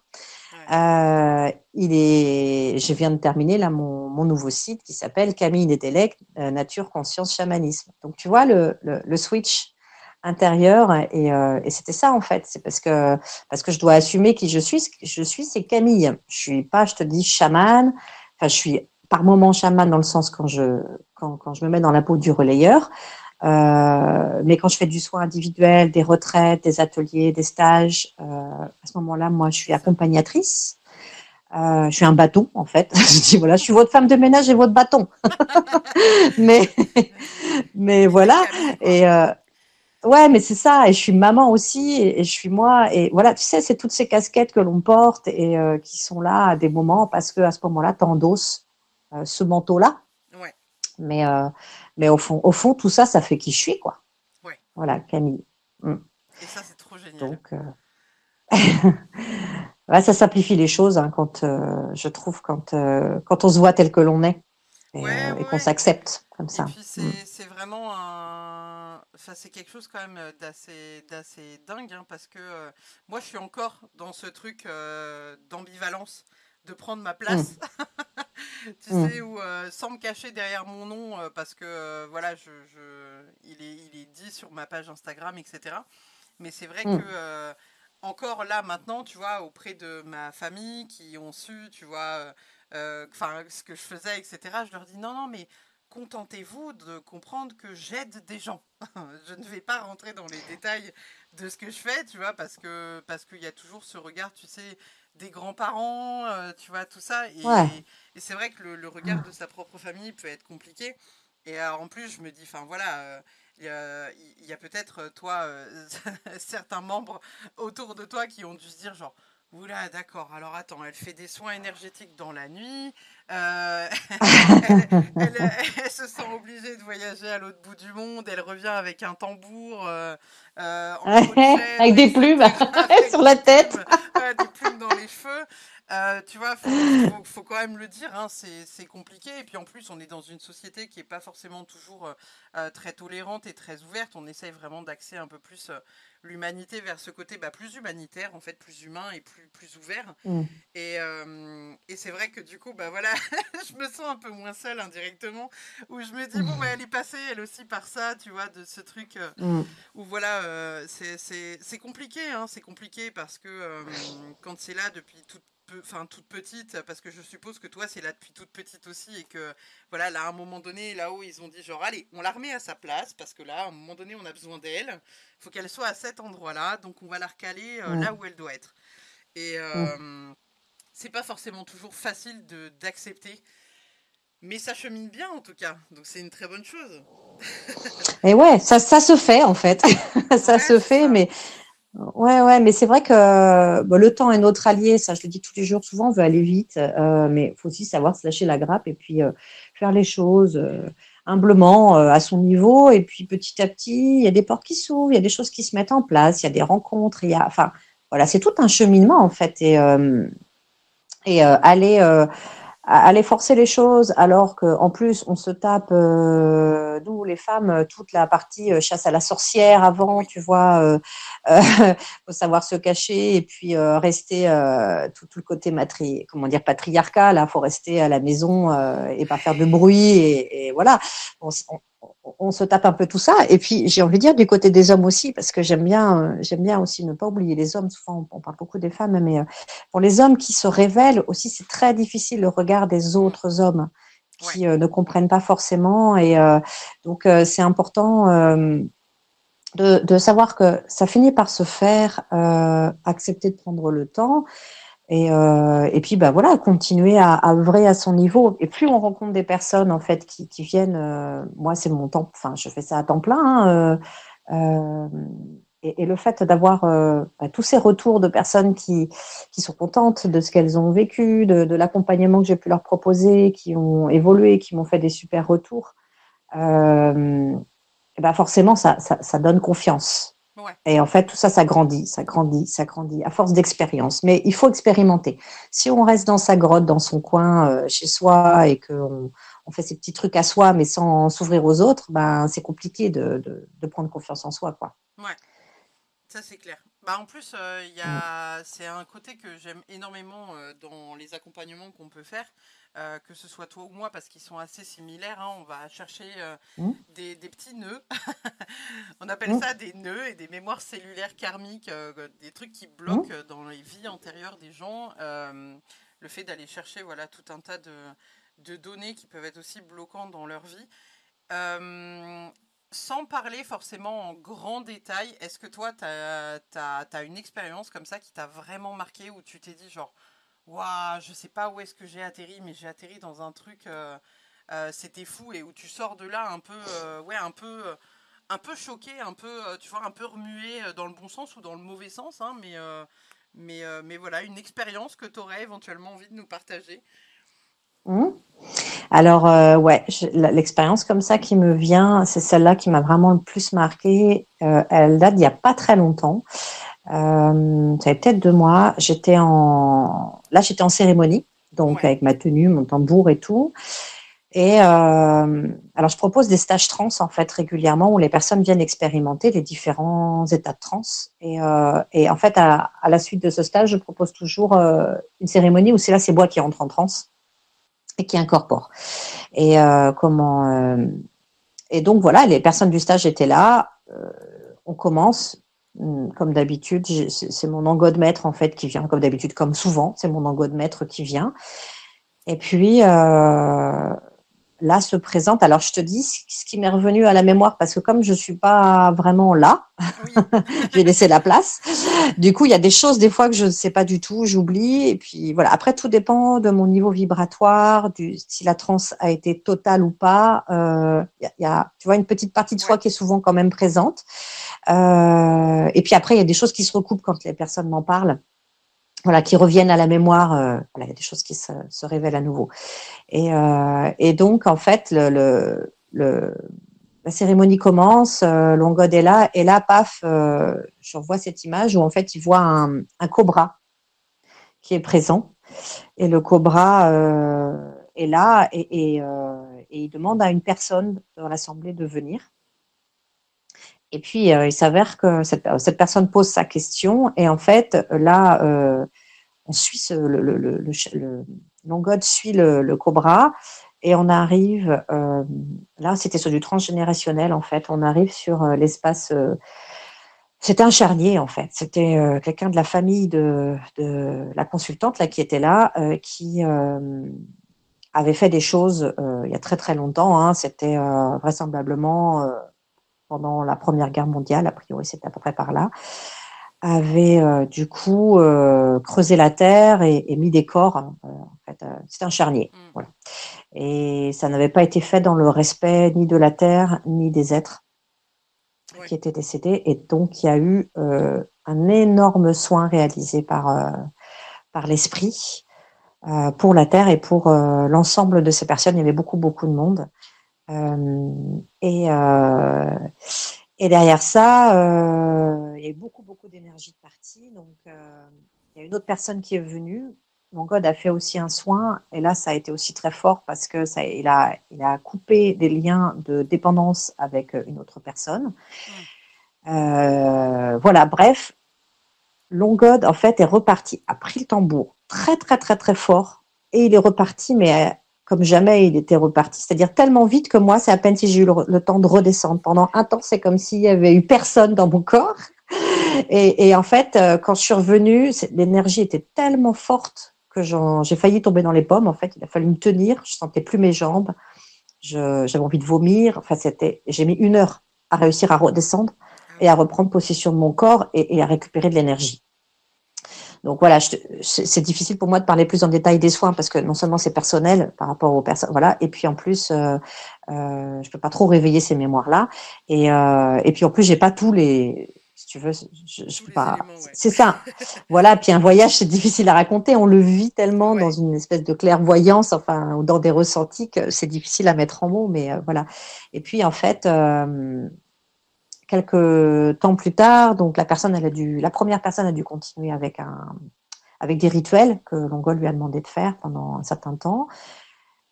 Ouais. je viens de terminer là mon nouveau site qui s'appelle Camille Nedelec, Nature, Conscience, Chamanisme. Donc tu vois le switch intérieur et c'était ça en fait. C'est parce que je dois assumer qui je suis. Ce que je suis, c'est Camille. Je suis pas, je te dis, chamane. Enfin, je suis par moments chamane dans le sens quand je me mets dans la peau du relayeur. Mais quand je fais du soin individuel, des retraites, des ateliers, des stages, à ce moment-là, moi, je suis C'est ça. accompagnatrice. Je suis un bâton, en fait. Je dis, voilà, je suis votre femme de ménage et votre bâton. mais, mais Mais t'es voilà. Camille, quoi. Et ouais, mais c'est ça. Et je suis maman aussi. Et je suis moi. Et voilà, tu sais, c'est toutes ces casquettes que l'on porte et qui sont là à des moments parce que à ce moment-là, tu endosses ce manteau-là. Ouais, Mais, euh, mais au fond, tout ça, ça fait qui je suis, quoi. ouais. Voilà, Camille. Mm. Et ça, c'est trop génial. Donc, ouais, ça simplifie les choses hein, quand je trouve quand on se voit tel que l'on est Ouais, ouais, et qu'on ouais. s'accepte comme Et ça. puis Mm. c'est vraiment un... Enfin, c'est quelque chose quand même d'assez dingue, hein, parce que moi, je suis encore dans ce truc d'ambivalence, de prendre ma Mm. place, tu sais, Mm. ou sans me cacher derrière mon nom, parce que voilà, il est dit sur ma page Instagram, etc. Mais c'est vrai que Mm. encore là maintenant, tu vois, auprès de ma famille qui ont su, tu vois, enfin ce que je faisais, etc. Je leur dis non, non, mais contentez-vous de comprendre que j'aide des gens. Je ne vais pas rentrer dans les détails de ce que je fais, tu vois, parce qu'il y a toujours ce regard, tu sais, des grands-parents, tu vois, tout ça. Ouais. Et c'est vrai que le regard de sa propre famille peut être compliqué. Et en plus, je me dis, enfin voilà, il y a peut-être, toi, certains membres autour de toi qui ont dû se dire, genre, oula, d'accord, alors attends, elle fait des soins énergétiques dans la nuit, euh, elle, elle, elle se sent obligée de voyager à l'autre bout du monde, elle revient avec un tambour en peau de chèvre, Avec des plumes etc., avec sur des la tête. plumes, ouais, des plumes dans les cheveux. Tu vois, faut quand même le dire, hein, c'est compliqué. Et puis en plus, on est dans une société qui n'est pas forcément toujours très tolérante et très ouverte. On essaye vraiment d'axer un peu plus l'humanité vers ce côté bah, plus humanitaire, en fait, plus humain et plus ouvert. Mm. Et c'est vrai que du coup, bah voilà, je me sens un peu moins seule indirectement, où je me dis, bon, bah elle est passée elle aussi par ça, tu vois, de ce truc Mm. où voilà, c'est compliqué, hein, c'est compliqué parce que quand c'est là depuis enfin, toute petite, parce que je suppose que toi c'est là depuis toute petite aussi et que voilà, là à un moment donné, là-haut, ils ont dit genre, allez, on la remet à sa place parce que là, à un moment donné, on a besoin d'elle, il faut qu'elle soit à cet endroit-là, donc on va la recaler là Mm. où elle doit être. Et Mm. c'est pas forcément toujours facile d'accepter, mais ça chemine bien en tout cas, donc c'est une très bonne chose. Et ouais, ça se fait en fait. Ça Ouais, se c'est fait, ça. mais ouais, mais c'est vrai que bon, le temps est notre allié. Ça, je le dis tous les jours. Souvent, on veut aller vite, mais il faut aussi savoir se lâcher la grappe et puis faire les choses humblement à son niveau. Et puis petit à petit, il y a des portes qui s'ouvrent, il y a des choses qui se mettent en place, il y a des rencontres, il y a, enfin, voilà, c'est tout un cheminement en fait. Et aller forcer les choses alors qu'en plus on se tape, nous les femmes, toute la partie chasse à la sorcière avant, Oui. tu vois, euh, faut savoir se cacher et puis rester tout le côté comment dire patriarcal, il faut rester à la maison et pas faire de bruit et voilà. On se tape un peu tout ça. Et puis, j'ai envie de dire du côté des hommes aussi, parce que j'aime bien aussi ne pas oublier les hommes. Souvent, on parle beaucoup des femmes, mais pour les hommes qui se révèlent aussi, c'est très difficile le regard des Mm. autres hommes Ouais. qui ne comprennent pas forcément. Et donc, c'est important de savoir que ça finit par se faire, accepter de prendre le temps. Et puis, bah voilà, continuer à œuvrer à son niveau. Et plus on rencontre des personnes, en fait, qui viennent, moi, c'est mon temps, enfin, je fais ça à temps plein, hein, euh, et le fait d'avoir bah, tous ces retours de personnes qui sont contentes de ce qu'elles ont vécu, de l'accompagnement que j'ai pu leur proposer, qui ont évolué, qui m'ont fait des super retours, et bah forcément, ça donne confiance. Ouais. Et en fait, tout ça, ça grandit, ça grandit, ça grandit à force d'expérience. Mais il faut expérimenter. Si on reste dans sa grotte, dans son coin, chez soi, et qu'on on fait ses petits trucs à soi, mais sans s'ouvrir aux autres, ben, c'est compliqué de prendre confiance en soi, quoi. Ouais. Ça, c'est clair. Bah, en plus, c'est un côté que j'aime énormément dans les accompagnements qu'on peut faire, que ce soit toi ou moi, parce qu'ils sont assez similaires, hein. On va chercher Mm, des petits nœuds. On appelle mm, ça des nœuds et des mémoires cellulaires karmiques, des trucs qui mm. bloquent dans les vies antérieures des gens. Le fait d'aller chercher voilà, tout un tas de données qui peuvent être aussi bloquantes dans leur vie. Euh, Sans parler forcément en grand détail, est-ce que toi, tu as une expérience comme ça qui t'a vraiment marqué où tu t'es dit genre, Waouh, je sais pas où est-ce que j'ai atterri, mais j'ai atterri dans un truc, c'était fou, et où tu sors de là un peu, ouais, un peu choqué, un peu, tu vois, un peu remué dans le bon sens ou dans le mauvais sens, hein, mais voilà, une expérience que tu aurais éventuellement envie de nous partager. Mmh. Alors, ouais, l'expérience comme ça qui me vient, c'est celle-là qui m'a vraiment le plus marquée. Elle date d'il y a pas très longtemps. Ça fait peut-être 2 mois. J'étais en cérémonie, donc Ouais, avec ma tenue, mon tambour et tout. Et alors, je propose des stages trans en fait régulièrement où les personnes viennent expérimenter les différents états de transe. Et en fait, à la suite de ce stage, je propose toujours une cérémonie où c'est moi qui entre en transe et qui incorpore. Et et donc voilà, les personnes du stage étaient là. On commence. Comme d'habitude, c'est mon angot de maître en fait qui vient, comme d'habitude, comme souvent, c'est mon angot de maître qui vient. Et puis là se présente. Alors je te dis ce qui m'est revenu à la mémoire parce que comme je suis pas vraiment là, oui, j'ai laissé la place. Du coup, il y a des choses des fois que je ne sais pas du tout, j'oublie. Et puis voilà. Après, tout dépend de mon niveau vibratoire, si la transe a été totale ou pas. Il y a, tu vois, une petite partie de soi ouais, qui est souvent quand même présente. Et puis après, il y a des choses qui se recoupent quand les personnes m'en parlent. Voilà, qui reviennent à la mémoire. Voilà, il y a des choses qui se révèlent à nouveau. Et donc, en fait, la cérémonie commence, Longod est là, et là, paf, je revois cette image où en fait, il voit un cobra qui est présent, et le cobra est là, et il demande à une personne dans l'assemblée de venir. Et puis, il s'avère que cette personne pose sa question, et en fait, là, on suit Longod suit le cobra, et on arrive, là, c'était sur du transgénérationnel, en fait, on arrive sur l'espace. C'était un charnier, en fait. C'était quelqu'un de la famille de la consultante là, qui était là, qui avait fait des choses il y a très très longtemps. Hein. C'était vraisemblablement pendant la Première Guerre mondiale, a priori c'était à peu près par là, avait du coup creusé la terre et mis des corps. En fait, c'était un charnier. mm, Voilà. Et ça n'avait pas été fait dans le respect ni de la terre ni des êtres ouais, qui étaient décédés. Et donc, il y a eu un énorme soin réalisé par l'esprit pour la terre et pour l'ensemble de ces personnes. Il y avait beaucoup, beaucoup de monde. Euh, et, euh, et derrière ça, il y a eu beaucoup, beaucoup d'énergie de partie. Donc, il y a une autre personne qui est venue. Mon God a fait aussi un soin. Et là, ça a été aussi très fort parce que il a coupé des liens de dépendance avec une autre personne. mm, Voilà, bref, Longod, en fait, est reparti, a pris le tambour très, très, très, très fort. Et il est reparti, mais comme jamais il était reparti. C'est-à-dire tellement vite que moi, c'est à peine si j'ai eu le temps de redescendre. Pendant un temps, c'est comme s'il y avait eu personne dans mon corps. Et en fait, quand je suis revenue, l'énergie était tellement forte que j'ai failli tomber dans les pommes. En fait, il a fallu me tenir. Je sentais plus mes jambes. J'avais envie de vomir. Enfin, j'ai mis 1 heure à réussir à redescendre ah et à oui, reprendre possession de mon corps et à récupérer de l'énergie. Donc voilà, c'est difficile pour moi de parler plus en détail des soins parce que non seulement c'est personnel par rapport aux personnes, voilà, et puis en plus, je peux pas trop réveiller ces mémoires-là, et puis en plus, j'ai pas tous les, si tu veux, je tous peux les pas, éléments, ouais. c'est ça, voilà. Puis un voyage, c'est difficile à raconter, on le vit tellement dans Ouais, une espèce de clairvoyance, enfin, ou dans des ressentis que c'est difficile à mettre en mots, mais voilà. Et puis en fait. Quelques temps plus tard, donc la première personne a dû continuer avec des rituels que Longol lui a demandé de faire pendant un certain temps.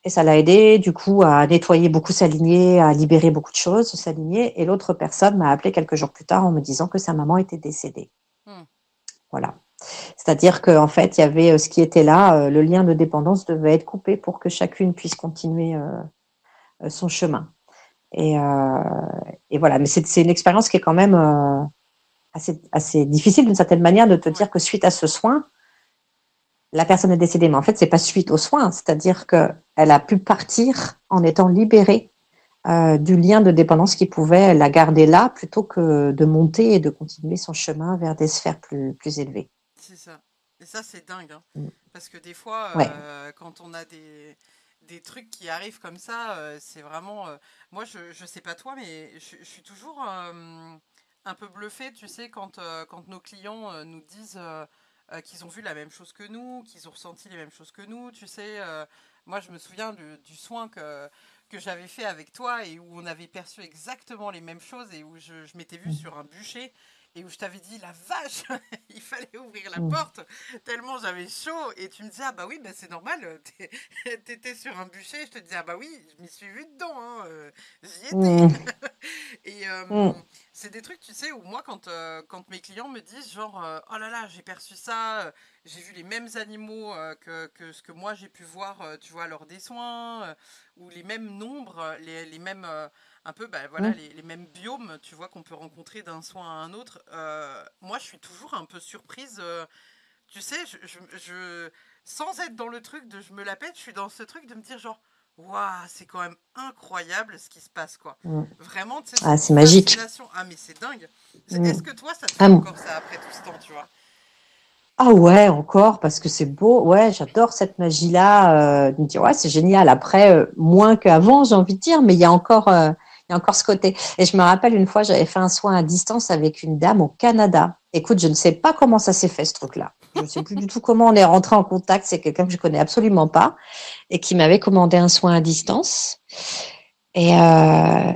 Et ça l'a aidé, du coup, à nettoyer beaucoup sa lignée, à libérer beaucoup de choses de sa lignée. Et l'autre personne m'a appelé quelques jours plus tard en me disant que sa maman était décédée. mm, Voilà. C'est-à-dire qu'en fait, il y avait ce qui était là, le lien de dépendance devait être coupé pour que chacune puisse continuer son chemin. Et, euh, et voilà. Mais c'est une expérience qui est quand même assez difficile d'une certaine manière de te ouais, dire que suite à ce soin, la personne est décédée, mais en fait, c'est pas suite aux soins, c'est-à-dire qu'elle a pu partir en étant libérée du lien de dépendance qui pouvait la garder là plutôt que de monter et de continuer son chemin vers des sphères plus élevées. c'est ça. Et ça, c'est dingue, hein. Mm. Parce que des fois, Ouais. quand on a des trucs qui arrivent comme ça, c'est vraiment. Moi, je sais pas toi, mais je suis toujours un peu bluffée, tu sais, quand nos clients nous disent qu'ils ont vu la même chose que nous, qu'ils ont ressenti les mêmes choses que nous. Tu sais, moi, je me souviens du soin que j'avais fait avec toi et où on avait perçu exactement les mêmes choses et où je m'étais vue Mm. sur un bûcher et où je t'avais dit la vache, il fallait ouvrir la Mm. porte tellement j'avais chaud et tu me disais ah bah oui bah c'est normal, t'étais sur un bûcher, je te disais ah bah oui je m'y suis vue dedans, hein, j'y étais. Mm. Et Mm. c'est des trucs, tu sais, où moi, quand mes clients me disent, genre, oh là là, j'ai perçu ça, j'ai vu les mêmes animaux que ce que moi j'ai pu voir, tu vois, lors des soins, ou les mêmes nombres, les mêmes, un peu, bah, voilà, Mm. les mêmes biomes, tu vois, qu'on peut rencontrer d'un soin à un autre. Moi, je suis toujours un peu surprise. Tu sais, sans être dans le truc de je me la pète, je suis dans ce truc de me dire, genre, waouh, c'est quand même incroyable ce qui se passe, quoi. Mm. Vraiment, tu sais, Ah, cette c'est magique. fascination. Ah, mais c'est dingue. Est-ce Mm. que toi, ça te fait Ah, encore ça après tout ce temps, tu vois? ah ouais, encore, parce que c'est beau. Ouais, j'adore cette magie-là. De me dire, ouais, c'est génial. Après, moins qu'avant, j'ai envie de dire, mais il y a encore ce côté. Et je me rappelle une fois, j'avais fait un soin à distance avec une dame au Canada. Écoute, je ne sais pas comment ça s'est fait, ce truc-là. Je ne sais plus du tout comment on est rentré en contact. C'est quelqu'un que je connais absolument pas et qui m'avait commandé un soin à distance. Et, euh,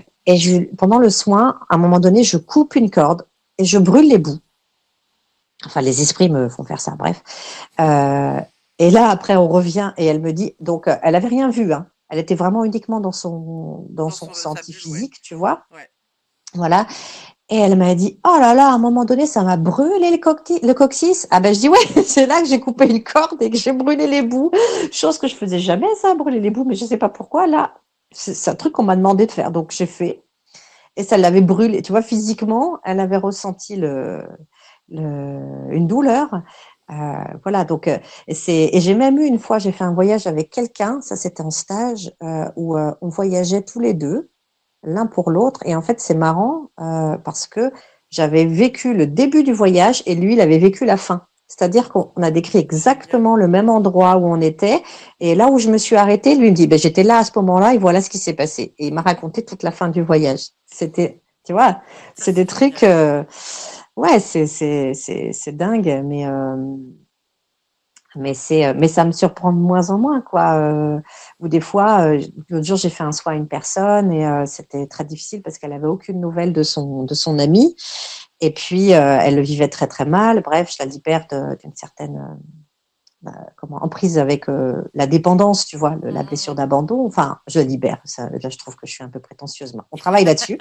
pendant le soin, à un moment donné, je coupe une corde et je brûle les bouts. Enfin, les esprits me font faire ça, bref. Euh, et là, après, on revient et elle me dit, donc, elle avait rien vu, hein. Elle était vraiment uniquement dans Dans son sa ressenti bulle, ouais. physique, tu vois. Ouais. Voilà. Et elle m'a dit, oh là là, à un moment donné, ça m'a brûlé le coccyx. Ah ben, je dis, ouais, c'est là que j'ai coupé une corde et que j'ai brûlé les bouts. Chose que je faisais jamais, ça, brûler les bouts, mais je sais pas pourquoi. Là, c'est un truc qu'on m'a demandé de faire. Donc, j'ai fait. Et ça l'avait brûlé. Tu vois, physiquement, elle avait ressenti une douleur. Voilà, donc et j'ai même eu une fois, j'ai fait un voyage avec quelqu'un, ça c'était en stage, où on voyageait tous les deux, l'un pour l'autre. Et en fait, c'est marrant parce que j'avais vécu le début du voyage et lui, il avait vécu la fin. C'est-à-dire qu'on a décrit Génial. exactement le même endroit où on était. Et là où je me suis arrêtée, lui il me dit, ben, j'étais là à ce moment-là et voilà ce qui s'est passé. Et il m'a raconté toute la fin du voyage. C'était, tu vois, Ça, c'est des c'est trucs, génial. ouais, c'est dingue, mais ça me surprend de moins en moins, quoi. Ou des fois, l'autre jour, j'ai fait un soin à une personne et c'était très difficile parce qu'elle avait aucune nouvelle de son ami. Et puis, elle le vivait très, très mal. Bref, je la libère d'une certaine comment, en prise avec la dépendance, tu vois, la blessure Mhm. d'abandon. Enfin, je la libère. Ça, là, je trouve que je suis un peu prétentieuse. Mais on travaille là-dessus.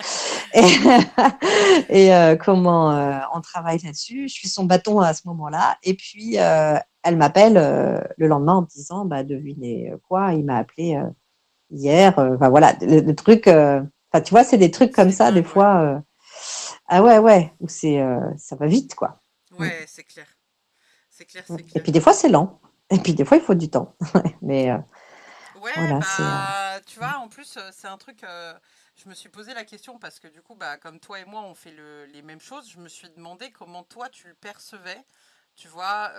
Et, comment on travaille là-dessus. Je suis son bâton à ce moment-là. Et puis, elle m'appelle le lendemain en me disant, bah, devinez quoi, il m'a appelé hier. Enfin, voilà, le truc. Enfin, tu vois, c'est des trucs comme C'est ça, des dingue, ouais. fois. Ah ouais, ouais, où ça va vite, quoi. Mm. Ouais, c'est clair. C'est clair, Mm. c'est Et clair. puis des fois, c'est lent. Et puis des fois, il faut du temps. Mais Ouais, voilà, c'est. bah, tu vois, en plus, c'est un truc, je me suis posé la question parce que du coup, bah, comme toi et moi, on fait les mêmes choses, je me suis demandé comment toi, tu le percevais, tu vois,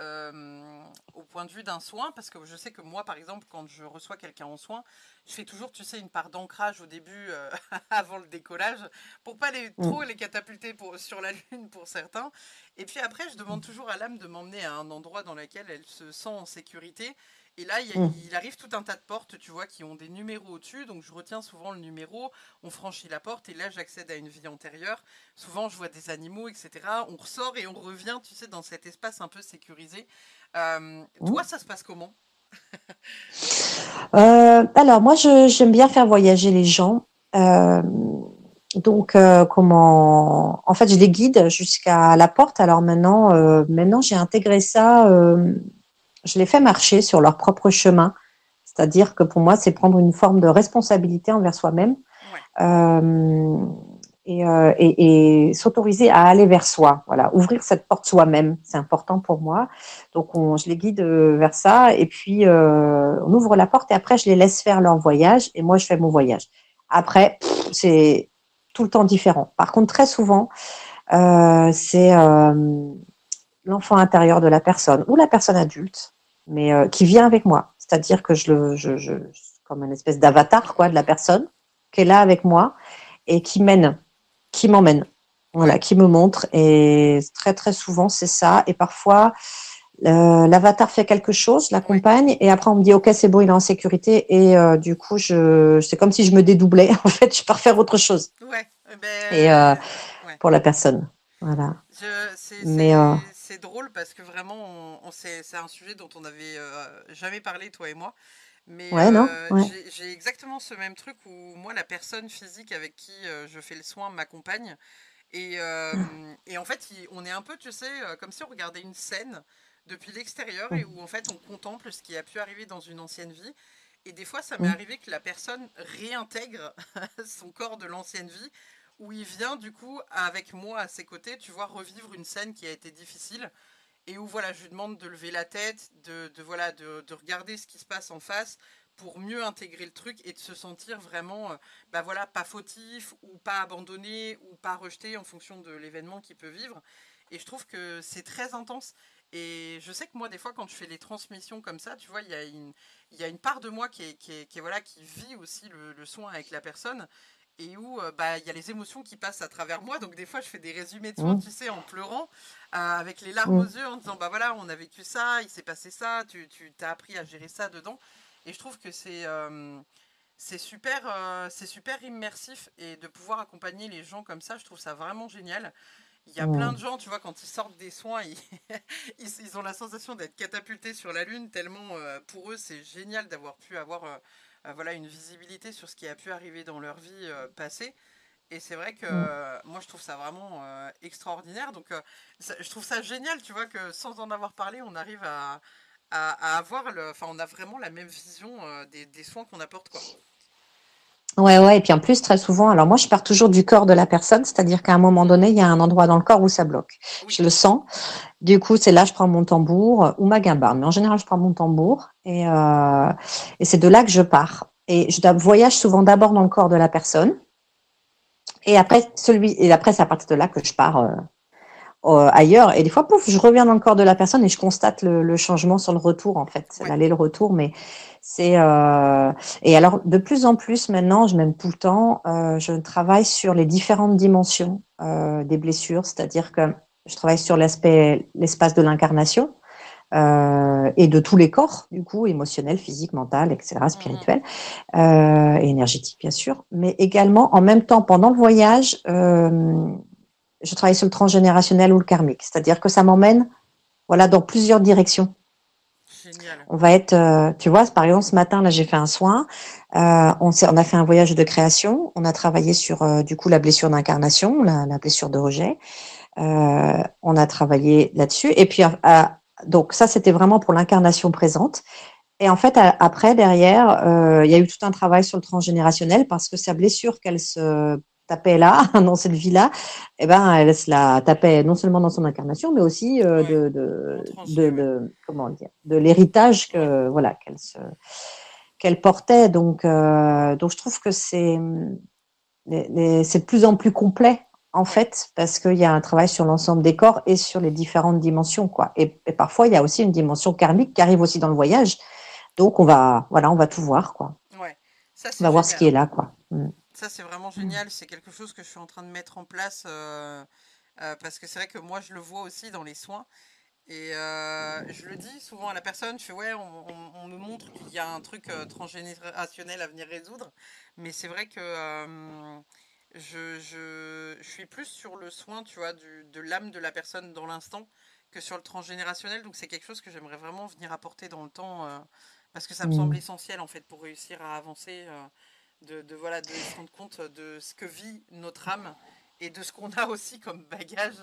au point de vue d'un soin, parce que je sais que moi, par exemple, quand je reçois quelqu'un en soin, je fais toujours, tu sais, une part d'ancrage au début, avant le décollage, pour pas trop Mm. les catapulter sur la Lune pour certains. Et puis après, je demande toujours à l'âme de m'emmener à un endroit dans lequel elle se sent en sécurité. Et là, Mm. il arrive tout un tas de portes, tu vois, qui ont des numéros au-dessus. Donc, je retiens souvent le numéro. On franchit la porte et là, j'accède à une vie antérieure. Souvent, je vois des animaux, etc. On ressort et on revient, tu sais, dans cet espace un peu sécurisé. Toi, Mm. ça se passe comment? Alors, moi, j'aime bien faire voyager les gens. Euh, donc, comment... En fait, je les guide jusqu'à la porte. Alors maintenant, j'ai intégré ça. Je les fais marcher sur leur propre chemin. C'est-à-dire que pour moi, c'est prendre une forme de responsabilité envers soi-même. Ouais, Euh, et s'autoriser à aller vers soi, voilà, ouvrir cette porte soi-même, c'est important pour moi. Donc je les guide vers ça, et puis on ouvre la porte et après je les laisse faire leur voyage et moi je fais mon voyage. Après, c'est tout le temps différent. Par contre, très souvent, c'est l'enfant intérieur de la personne ou la personne adulte, mais qui vient avec moi. C'est-à-dire que comme une espèce d'avatar quoi de la personne qui est là avec moi et qui m'emmène, Ouais, voilà, qui me montre. Et très très souvent c'est ça. Et parfois l'avatar fait quelque chose, ouais, l'accompagne, et après on me dit ok c'est bon, il est en sécurité, et du coup c'est comme si je me dédoublais. En fait, je pars faire autre chose ouais. et Ouais. pour la personne, voilà. C'est Mais c'est drôle parce que vraiment, c'est un sujet dont on n'avait jamais parlé, toi et moi. Mais ouais, non, ouais. j'ai exactement ce même truc où moi, la personne physique avec qui je fais le soin m'accompagne. Et en fait, on est un peu, tu sais, comme si on regardait une scène depuis l'extérieur et où en fait on contemple ce qui a pu arriver dans une ancienne vie. Et des fois, ça m'est Mm, arrivé que la personne réintègre son corps de l'ancienne vie, où il vient du coup avec moi à ses côtés, tu vois, revivre une scène qui a été difficile et où voilà, je lui demande de lever la tête, voilà, de regarder ce qui se passe en face pour mieux intégrer le truc et de se sentir vraiment, bah voilà, pas fautif ou pas abandonné ou pas rejeté en fonction de l'événement qu'il peut vivre. Et je trouve que c'est très intense. Et je sais que moi, des fois, quand je fais les transmissions comme ça, tu vois, il y a une part de moi voilà, qui vit aussi le soin avec la personne et où bah, il y a les émotions qui passent à travers moi. Donc des fois, je fais des résumés de soins, mm, tu sais, en pleurant, avec les larmes aux mm. yeux, en disant, bah voilà, on a vécu ça, il s'est passé ça, tu t'as appris à gérer ça dedans. Et je trouve que c'est super immersif et de pouvoir accompagner les gens comme ça, je trouve ça vraiment génial. Il y a plein de Mm. gens, tu vois, quand ils sortent des soins, ils ont la sensation d'être catapultés sur la Lune, tellement pour eux c'est génial d'avoir pu avoir voilà, une visibilité sur ce qui a pu arriver dans leur vie passée. Et c'est vrai que Mm. moi je trouve ça vraiment extraordinaire. Donc je trouve ça génial, tu vois, que sans en avoir parlé, on arrive à avoir enfin, on a vraiment la même vision des soins qu'on apporte, quoi. Ouais, ouais. Et puis en plus, très souvent, alors moi, je pars toujours du corps de la personne, c'est-à-dire qu'à un moment donné, Mhm. il y a un endroit dans le corps où ça bloque. Oui. Je le sens. Du coup, c'est là, je prends mon tambour ou ma guimbarde. Mais en général, je prends mon tambour et c'est de là que je pars. Et voyage souvent d'abord dans le corps de la personne. Et après, c'est à partir de là que je pars ailleurs. Et des fois, pouf, je reviens dans le corps de la personne et je constate le changement sur le retour, en fait. C'est Ouais. l'aller, le retour. Mais c'est. Et alors, de plus en plus maintenant, même tout le temps, je travaille sur les différentes dimensions des blessures. C'est-à-dire que je travaille sur l'espace de l'incarnation. Et de tous les corps, du coup, émotionnel, physique, mental, etc., Mhm. spirituel, et énergétique, bien sûr. Mais également, en même temps, pendant le voyage, je travaille sur le transgénérationnel ou le karmique. C'est-à-dire que ça m'emmène, voilà, dans plusieurs directions. Génial. On va être, tu vois, par exemple, ce matin, là, j'ai fait un soin. On a fait un voyage de création. On a travaillé sur, du coup, la blessure d'incarnation, la blessure de rejet. On a travaillé là-dessus. Et puis, donc, ça, c'était vraiment pour l'incarnation présente. Et en fait, après, derrière, il y a eu tout un travail sur le transgénérationnel parce que sa blessure qu'elle se tapait là, dans cette vie-là, eh ben, elle se la tapait non seulement dans son incarnation, mais aussi Ouais. En transgé, ouais. comment dire, de l'héritage Ouais. voilà, qu'elle portait. Donc, je trouve que c'est de plus en plus complet, en Ouais. fait, parce qu'il y a un travail sur l'ensemble des corps et sur les différentes dimensions, quoi. Et parfois, il y a aussi une dimension karmique qui arrive aussi dans le voyage. Donc, voilà, on va tout voir, quoi. Ouais. Ça, On c'est va voir ce génial, qui est hein. là, quoi. Mm. Ça, c'est vraiment génial. C'est quelque chose que je suis en train de mettre en place parce que c'est vrai que moi, je le vois aussi dans les soins. Et je le dis souvent à la personne, je fais ouais, on me montre qu'il y a un truc transgénérationnel à venir résoudre. Mais c'est vrai que je suis plus sur le soin, tu vois, de l'âme de la personne dans l'instant que sur le transgénérationnel. Donc c'est quelque chose que j'aimerais vraiment venir apporter dans le temps parce que ça me semble Mm. essentiel en fait pour réussir à avancer, voilà, de se rendre compte de ce que vit notre âme et de ce qu'on a aussi comme bagage,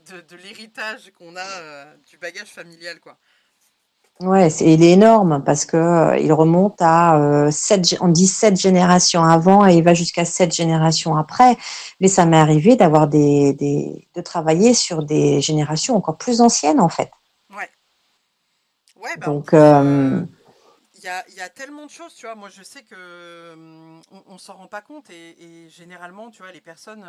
de l'héritage qu'on a du bagage familial, quoi. Ouais, il est énorme parce que il remonte à on dit 7 générations avant et il va jusqu'à 7 générations après. Mais ça m'est arrivé d'avoir de travailler sur des générations encore plus anciennes, en fait. Ouais, ouais, bah en Donc, plus, il y a tellement de choses, tu vois. Moi, je sais que on s'en rend pas compte et généralement, tu vois, les personnes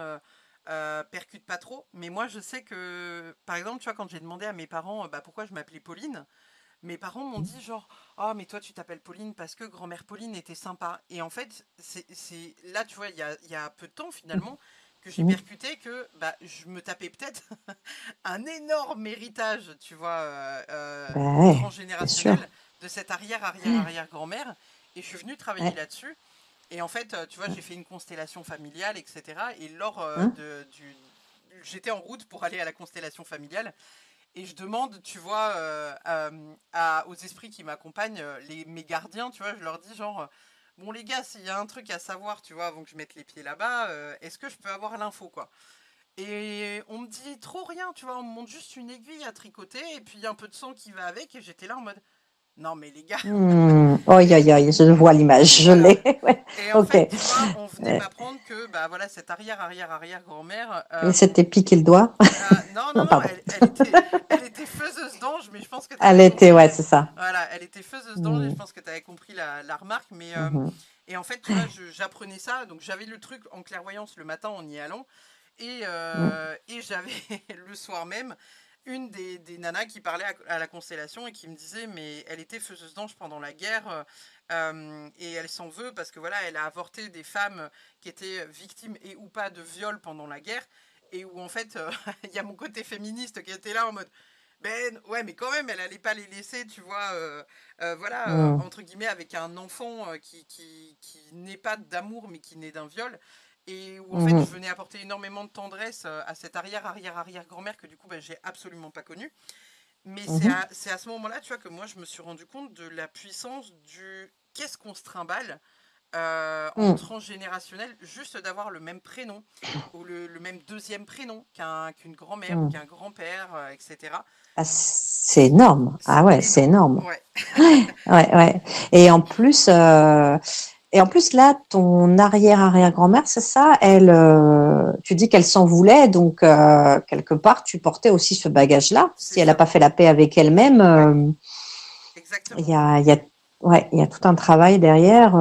percute pas trop. Mais moi, je sais que, par exemple, tu vois, quand j'ai demandé à mes parents pourquoi je m'appelais Pauline, mes parents m'ont dit genre, ah, mais toi, tu t'appelles Pauline parce que grand-mère Pauline était sympa. Et en fait, là, tu vois, il y a peu de temps, finalement, que j'ai Mhm. percuté que je me tapais peut-être un énorme héritage, tu vois, Ben ouais, bien sûr. transgénérationnel de cette arrière-arrière-arrière-grand-mère. Et je suis venue travailler Ouais. là-dessus. Et en fait, tu vois, j'ai fait une constellation familiale, etc. Et lors Hein. j'étais en route pour aller à la constellation familiale. Et je demande, tu vois, aux esprits qui m'accompagnent, mes gardiens, tu vois, je leur dis genre, bon les gars, s'il y a un truc à savoir, tu vois, avant que je mette les pieds là-bas, est-ce que je peux avoir l'info, quoi? Et on me dit trop rien, tu vois, on me montre juste une aiguille à tricoter et puis un peu de sang qui va avec et j'étais là en mode, non mais les gars, Aïe, aïe, aïe, je vois l'image, je voilà. l'ai. Ouais. Et en Ok. fait, tu vois, on venait m'apprendre que, bah voilà, cette arrière-arrière-arrière-grand-mère, Il s'était piqué le doigt. non, non, Non, non, pardon. elle était faiseuse d'ange, mais je pense que tu Elle avais était, ouais, compris. c'est ça. Voilà, elle était faiseuse d'ange et je Mhm. pense que tu avais compris la remarque. Mais, Mhm. et en fait, tu vois, j'apprenais ça. Donc, j'avais le truc en clairvoyance le matin en y allant. Et j'avais le soir même une des nanas qui parlait à la constellation et qui me disait, mais elle était faiseuse d'ange pendant la guerre et elle s'en veut parce que voilà, elle a avorté des femmes qui étaient victimes et ou pas de viol pendant la guerre et où en fait il y a mon côté féministe qui était là en mode ben ouais mais quand même elle allait pas les laisser tu vois voilà Mhm. entre guillemets avec un enfant qui n'est pas d'amour mais qui naît d'un viol et où en fait je Mhm. venais apporter énormément de tendresse à cette arrière grand-mère que du coup j'ai absolument pas connue mais c'est Mhm. à ce moment-là tu vois que moi je me suis rendu compte de la puissance du qu'est-ce qu'on se trimballe en Mhm. transgénérationnel, juste d'avoir le même prénom ou le même deuxième prénom qu'une grand-mère ou Mhm. qu'un grand-père, etc. Ah, c'est énorme. Ah C'est ouais, c'est énorme. énorme. Ouais. Ouais, ouais. Et en plus, euh, et en plus là, ton arrière-arrière-grand-mère, c'est ça, elle, tu dis qu'elle s'en voulait, donc quelque part, tu portais aussi ce bagage-là. C'est Si elle n'a ça. pas fait la paix avec elle-même, Ouais, il exactement. y a, il y a, ouais, il y a tout un travail derrière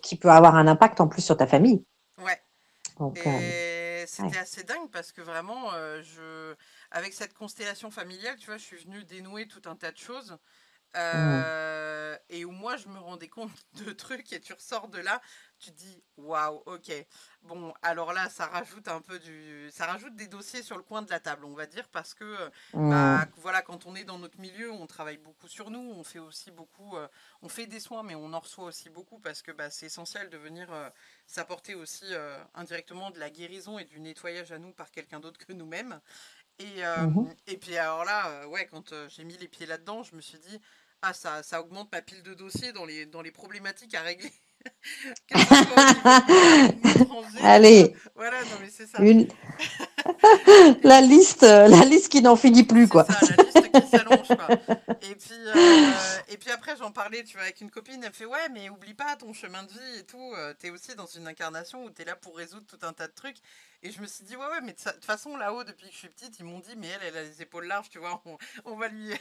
qui peut avoir un impact en plus sur ta famille. Ouais. Donc, Et ouais. c'était assez dingue parce que vraiment, avec cette constellation familiale, tu vois, je suis venue dénouer tout un tas de choses. Mm, Et où moi je me rendais compte de trucs et tu ressors de là, tu te dis waouh, ok. Bon, alors là, ça rajoute des dossiers sur le coin de la table, on va dire, parce que mm, voilà, quand on est dans notre milieu, on travaille beaucoup sur nous, on fait aussi beaucoup, on fait des soins, mais on en reçoit aussi beaucoup parce que c'est essentiel de venir s'apporter aussi indirectement de la guérison et du nettoyage à nous par quelqu'un d'autre que nous-mêmes. mhm. Et puis alors là, ouais, quand j'ai mis les pieds là-dedans, je me suis dit, ah, ça augmente ma pile de dossiers dans les problématiques à régler, que ça soit au niveau de mon mari ou de mon transgé, tu vois. Allez, Voilà, non mais c'est ça. une, Et la liste qui n'en finit plus, c'est quoi. ça, la liste qui s'allonge, quoi. Et puis après, j'en parlais, tu vois, avec une copine, elle me fait, ouais, mais oublie pas ton chemin de vie et tout, t'es aussi dans une incarnation où t'es là pour résoudre tout un tas de trucs. Et je me suis dit, ouais, ouais, mais de toute façon, là-haut, depuis que je suis petite, ils m'ont dit, mais elle a les épaules larges, tu vois, on va lui,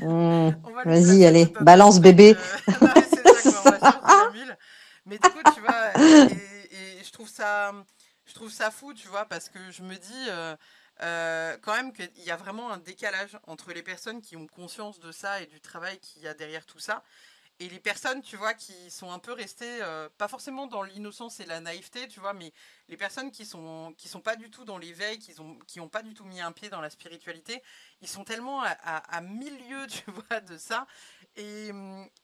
on va lui Vas-y, placer tout allez, un tas de balance trucs. bébé. Non, mais c'est ça, quoi, on va charger la mule. Mais du coup, tu vois, et je trouve ça fou, tu vois, parce que je me dis, quand même qu'il y a vraiment un décalage entre les personnes qui ont conscience de ça et du travail qu'il y a derrière tout ça, et les personnes, tu vois, qui sont un peu restées, pas forcément dans l'innocence et la naïveté, tu vois, mais les personnes qui sont pas du tout dans l'éveil, qui ont pas du tout mis un pied dans la spiritualité, ils sont tellement à 1000 lieues, tu vois, de ça. Et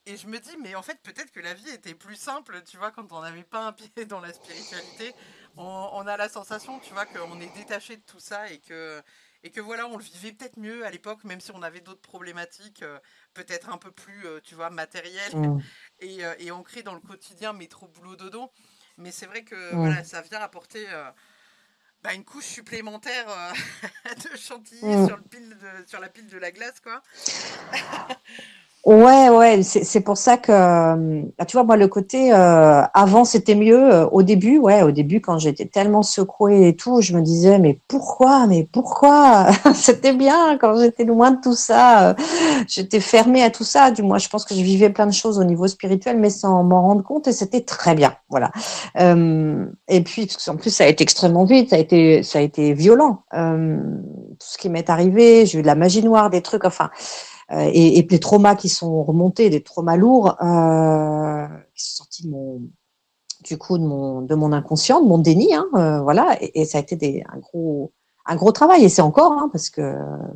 je me dis, mais en fait, peut-être que la vie était plus simple, tu vois, quand on n'avait pas un pied dans la spiritualité. On a la sensation, tu vois, qu'on est détaché de tout ça et que voilà, on le vivait peut-être mieux à l'époque, même si on avait d'autres problématiques, peut-être un peu plus, tu vois, matérielles Mm, et ancrées dans le quotidien, mais trop boulot dodo. Mais c'est vrai que voilà, mm, ça vient apporter une couche supplémentaire de chantilly mm. sur la pile de la glace, quoi. Ouais, ouais, c'est pour ça que, tu vois, moi, le côté avant, c'était mieux. Au début, ouais, au début, quand j'étais tellement secouée et tout, je me disais, mais pourquoi? Mais pourquoi? C'était bien quand j'étais loin de tout ça. J'étais fermée à tout ça. Du moins, je pense que je vivais plein de choses au niveau spirituel, mais sans m'en rendre compte, et c'était très bien. Voilà. Et puis, parce qu'en plus, ça a été extrêmement vite, ça a été violent. Tout ce qui m'est arrivé, j'ai eu de la magie noire, des trucs, enfin. Et les traumas qui sont remontés, des traumas lourds, qui sont sortis du coup de mon inconscient, de mon déni, hein, voilà. Et ça a été un gros travail. Et c'est encore, hein, parce que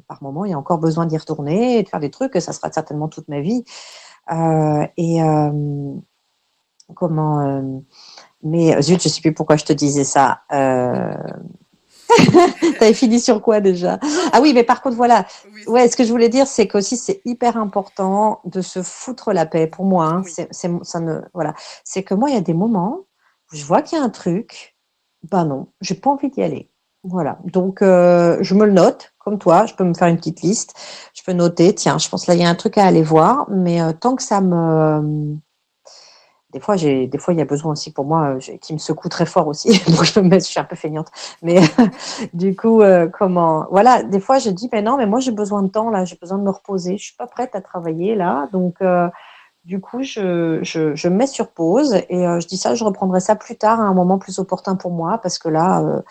par moment, il y a encore besoin d'y retourner, de faire des trucs. Ça sera certainement toute ma vie. Euh, et comment mais zut, je sais plus pourquoi je te disais ça. T'avais fini sur quoi déjà? Non, Ah oui, mais par contre, voilà. oui, Ouais, ce que je voulais dire, c'est qu'aussi, c'est hyper important de se foutre la paix. Pour moi, hein, oui. ça ne, voilà. C'est que moi, il y a des moments où je vois qu'il y a un truc, ben non, j'ai pas envie d'y aller. Voilà. Donc, je me le note, comme toi, je peux me faire une petite liste. Je peux noter, tiens, je pense là, il y a un truc à aller voir, mais tant que ça me, des fois, il y a besoin aussi pour moi, qui me secoue très fort aussi. Donc, je suis un peu feignante. Mais du coup, voilà, des fois, je dis, mais non, mais moi, j'ai besoin de temps, là, j'ai besoin de me reposer. Je suis pas prête à travailler, là. Donc, du coup, je me mets sur pause et je dis ça, je reprendrai ça plus tard, à un moment plus opportun pour moi, parce que là,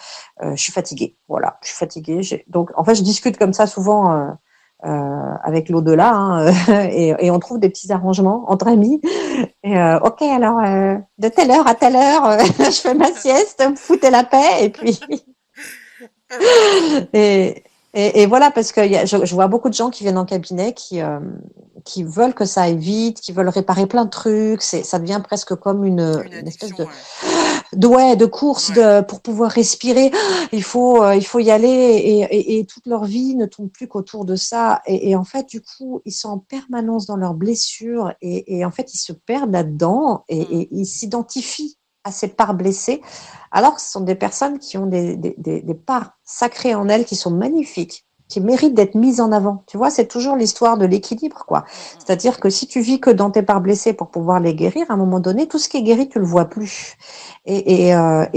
je suis fatiguée. Voilà, je suis fatiguée. Donc, en fait, je discute comme ça souvent avec l'au-delà, hein, et on trouve des petits arrangements entre amis. Et ok, alors de telle heure à telle heure, je fais ma sieste, me foutez la paix, et puis et, et voilà, parce que je vois beaucoup de gens qui viennent en cabinet qui veulent que ça aille vite, qui veulent réparer plein de trucs. Ça devient presque comme Une une espèce addiction, ouais. ouais, de course Ouais. pour pouvoir respirer. Il faut y aller et toute leur vie ne tourne plus qu'autour de ça. Et en fait, du coup, ils sont en permanence dans leurs blessures et en fait, ils se perdent là-dedans Mm. et ils s'identifient à ces parts blessées, alors que ce sont des personnes qui ont des parts sacrées en elles qui sont magnifiques, qui méritent d'être mises en avant. Tu vois, c'est toujours l'histoire de l'équilibre, quoi. Mm, mm, mm. C'est-à-dire que si tu vis que dans tes parts blessées pour pouvoir les guérir, à un moment donné, tout ce qui est guéri, tu le vois plus. Et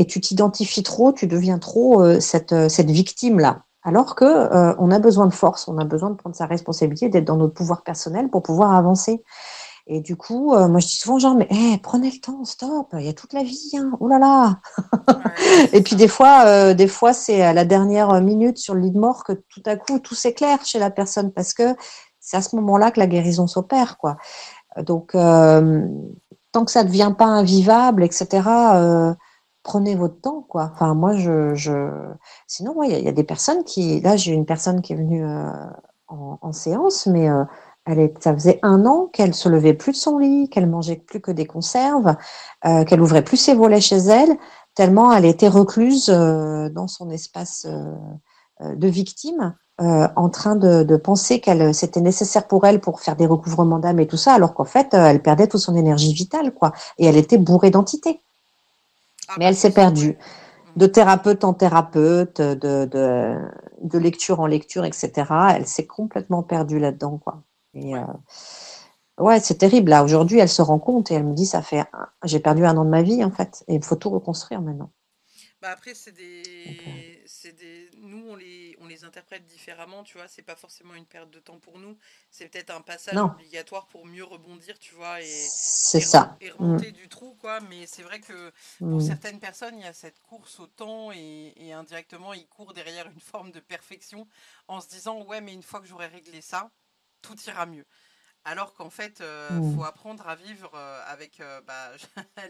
tu t'identifies trop, tu deviens trop cette victime-là. Alors que on a besoin de force, on a besoin de prendre sa responsabilité, d'être dans notre pouvoir personnel pour pouvoir avancer. Et du coup, moi je dis souvent genre, mais prenez le temps, stop, il y a toute la vie, hein. Oh là là. Ouais, c'est Et puis ça. des fois c'est à la dernière minute sur le lit de mort que tout à coup tout s'éclaire chez la personne parce que c'est à ce moment-là que la guérison s'opère, quoi. Donc, tant que ça ne devient pas invivable, etc., prenez votre temps, quoi. Enfin, moi, sinon, ouais, il y a des personnes qui. Là, j'ai une personne qui est venue en séance, mais ça faisait un an qu'elle se levait plus de son lit, qu'elle mangeait plus que des conserves, qu'elle ouvrait plus ses volets chez elle, tellement elle était recluse dans son espace de victime, en train de penser qu'elle c'était nécessaire pour elle pour faire des recouvrements d'âme et tout ça, alors qu'en fait, elle perdait toute son énergie vitale, quoi. Et elle était bourrée d'entités. Ah Mais bah elle c'est s'est ça, ouais. perdue. Mm. De thérapeute en thérapeute, de lecture en lecture, etc. Elle s'est complètement perdue là-dedans, quoi. Et Ouais. ouais, c'est terrible. Là, aujourd'hui, elle se rend compte et elle me dit, j'ai perdu un an de ma vie, en fait. Et il faut tout reconstruire maintenant. Bah après, Donc, nous, on les interprète différemment, tu vois. C'est pas forcément une perte de temps pour nous. C'est peut-être un passage non, obligatoire pour mieux rebondir, tu vois, c'est ça. et Mm, remonter du trou, quoi. Mais c'est vrai que pour mm, certaines personnes, il y a cette course au temps et indirectement, ils courent derrière une forme de perfection en se disant, ouais, mais une fois que j'aurai réglé ça, tout ira mieux. Alors qu'en fait, faut mm, apprendre à vivre avec bah,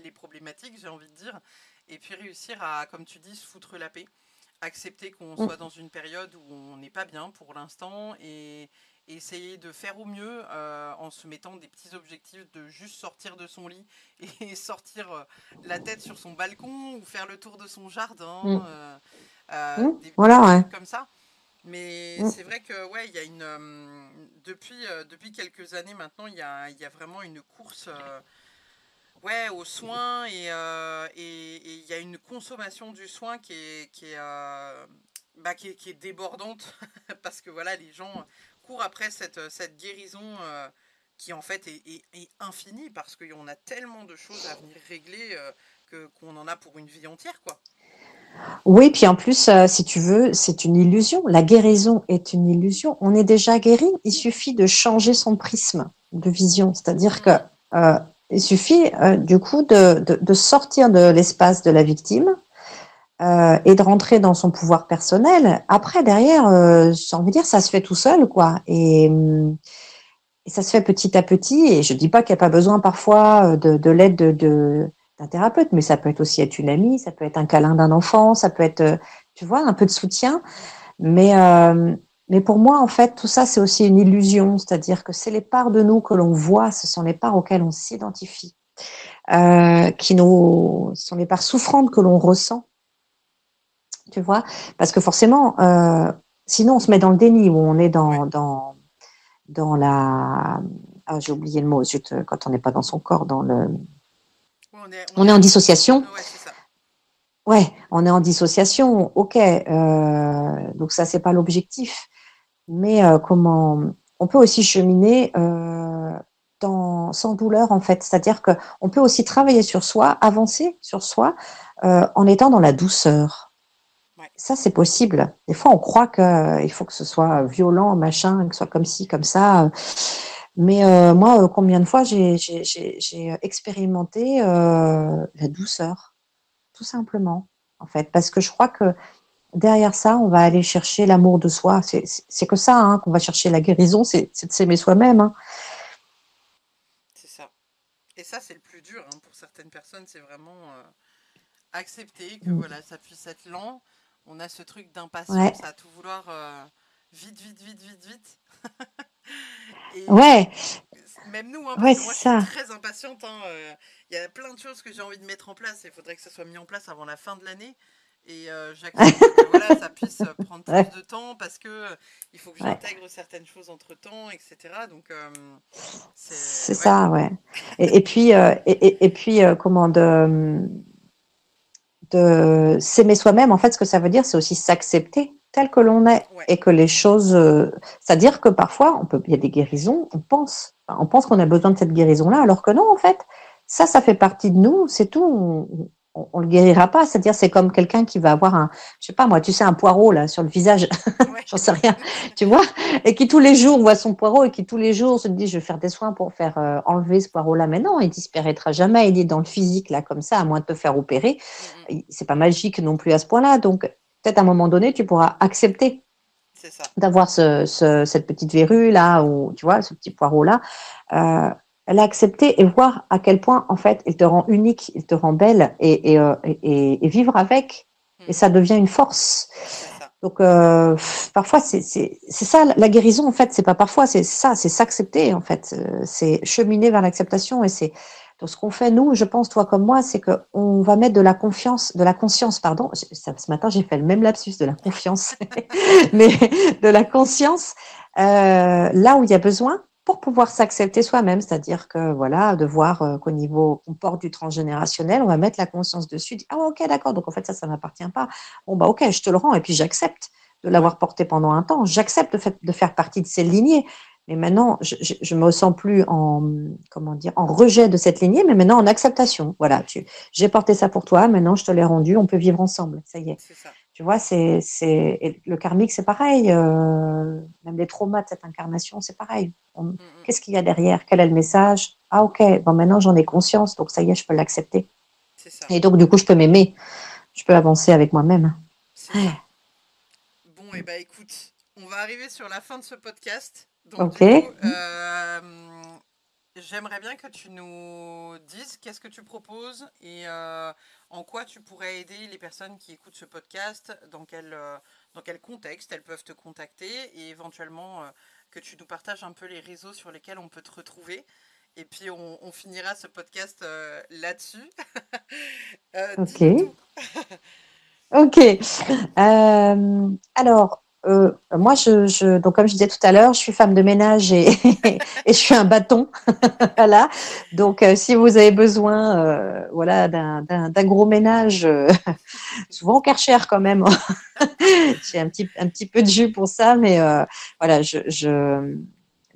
les problématiques, j'ai envie de dire, et puis réussir à, comme tu dis, se foutre la paix, accepter qu'on soit mm. dans une période où on n'est pas bien pour l'instant et essayer de faire au mieux en se mettant des petits objectifs de juste sortir de son lit et sortir la tête sur son balcon ou faire le tour de son jardin, Mm. Voilà, des ouais. trucs comme ça. Mais Mm, c'est vrai que ouais, il y a depuis quelques années maintenant, il y a vraiment une course ouais, aux soins et il y a une consommation du soin qui est débordante parce que voilà, les gens courent après cette guérison qui en fait est infini parce qu'on a tellement de choses à venir régler qu'on en a pour une vie entière, quoi. Oui, puis en plus, si tu veux, c'est une illusion. La guérison est une illusion. On est déjà guéri. Il suffit de changer son prisme de vision. C'est-à-dire que euh, il suffit du coup de sortir de l'espace de la victime et de rentrer dans son pouvoir personnel. Après, derrière, j'ai envie de dire, ça se fait tout seul, quoi. Et ça se fait petit à petit. Et je dis pas qu'il n'y a pas besoin parfois de l'aide d'un thérapeute, mais ça peut être aussi être une amie, ça peut être un câlin d'un enfant, ça peut être, tu vois, un peu de soutien. Mais, euh, mais pour moi, en fait, tout ça, c'est aussi une illusion. C'est-à-dire que c'est les parts de nous que l'on voit, ce sont les parts auxquelles on s'identifie, ce sont les parts souffrantes que l'on ressent, tu vois. Parce que forcément, sinon, on se met dans le déni, où on est Ouais. dans la... Ah, j'ai oublié le mot, zut, quand on n'est pas dans son corps, Ouais, on on est est en dissociation. ouais, c'est ça. Ouais, on est en dissociation, ok. Donc ça, c'est pas l'objectif. Mais comment on peut aussi cheminer sans douleur en fait. C'est-à-dire que on peut aussi travailler sur soi, avancer sur soi en étant dans la douceur. Ouais. Ça, c'est possible. Des fois, on croit qu'il faut que ce soit violent, machin, que ce soit comme ci, comme ça. Mais moi, combien de fois j'ai expérimenté la douceur, tout simplement, en fait, parce que je crois que derrière ça, on va aller chercher l'amour de soi. C'est que ça hein, qu'on va chercher la guérison, c'est de s'aimer soi-même. Hein. C'est ça. Et ça, c'est le plus dur hein, pour certaines personnes, c'est vraiment accepter que voilà, ça puisse être lent. On a ce truc Ouais, d'impatience à tout vouloir vite, vite, vite, vite, vite. Et ouais, même nous, hein, parce ouais, que moi je c'est suis ça. très impatiente. Il y a plein de choses que j'ai envie de mettre en place. Il faudrait que ça soit mis en place avant la fin de l'année. Et j'accepte que voilà, ça puisse prendre plus Ouais, de temps parce que il faut que ouais, j'intègre certaines choses entre temps, etc. Donc c'est c'est ouais, ça, ouais. Et puis, comment de s'aimer soi-même, en fait, ce que ça veut dire, c'est aussi s'accepter tel que l'on est ouais, et que les choses, c'est-à-dire que parfois, il y a des guérisons, on pense qu'on a besoin de cette guérison-là, alors que non, en fait, ça fait partie de nous, c'est tout. On le guérira pas, c'est-à-dire c'est comme quelqu'un qui va avoir je sais pas moi, tu sais, un poireau là sur le visage, ouais, j'en sais rien, tu vois, et qui tous les jours voit son poireau et qui tous les jours se dit je vais faire des soins pour faire enlever ce poireau-là, mais non, il disparaîtra jamais, il est dans le physique là comme ça, à moins de te faire opérer, mm, mm, c'est pas magique non plus à ce point-là, donc peut-être à un moment donné tu pourras accepter c'est ça, d'avoir cette petite verrue là ou tu vois ce petit poireau là. Euh, L'accepter et voir à quel point en fait il te rend unique, il te rend belle et vivre avec et mm, ça devient une force. c'est ça, Donc parfois c'est ça la guérison en fait, c'est pas parfois, c'est ça, c'est s'accepter en fait, c'est cheminer vers l'acceptation et c'est donc ce qu'on fait nous, je pense toi comme moi, c'est que on va mettre de la conscience pardon. Ce matin j'ai fait le même lapsus de la confiance, mais de la conscience là où il y a besoin pour pouvoir s'accepter soi-même, c'est-à-dire que voilà, de voir qu'au niveau, on porte du transgénérationnel, on va mettre la conscience dessus, dire, ah ok, d'accord, donc en fait ça m'appartient pas. Bon bah ok, je te le rends et puis j'accepte de ouais, l'avoir porté pendant un temps, j'accepte de faire partie de ces lignées. Mais maintenant, je me sens plus en comment dire en rejet de cette lignée, mais maintenant en acceptation. Voilà, j'ai porté ça pour toi, maintenant je te l'ai rendu, on peut vivre ensemble. Ça y est. c'est ça, Tu vois, le karmique, c'est pareil. Même les traumas de cette incarnation, c'est pareil. mm, mm, Qu'est-ce qu'il y a derrière? Quel est le message? Ah, ok, bon, maintenant j'en ai conscience, donc ça y est, je peux l'accepter. c'est ça, Et donc, du coup, je peux m'aimer, je peux avancer avec moi-même. c'est ça. Bon, et bah écoute, on va arriver sur la fin de ce podcast. Donc Ok, du coup, j'aimerais bien que tu nous dises qu'est-ce que tu proposes et en quoi tu pourrais aider les personnes qui écoutent ce podcast, dans quel contexte elles peuvent te contacter et éventuellement que tu nous partages un peu les réseaux sur lesquels on peut te retrouver. Et puis on finira ce podcast là-dessus. ok, Dis-nous tout. ok. Alors, moi, donc comme je disais tout à l'heure, je suis femme de ménage et, et je suis un bâton. Voilà. Donc, si vous avez besoin, voilà, d'un gros ménage, souvent au Karcher quand même. J'ai un petit peu de jus pour ça, mais voilà,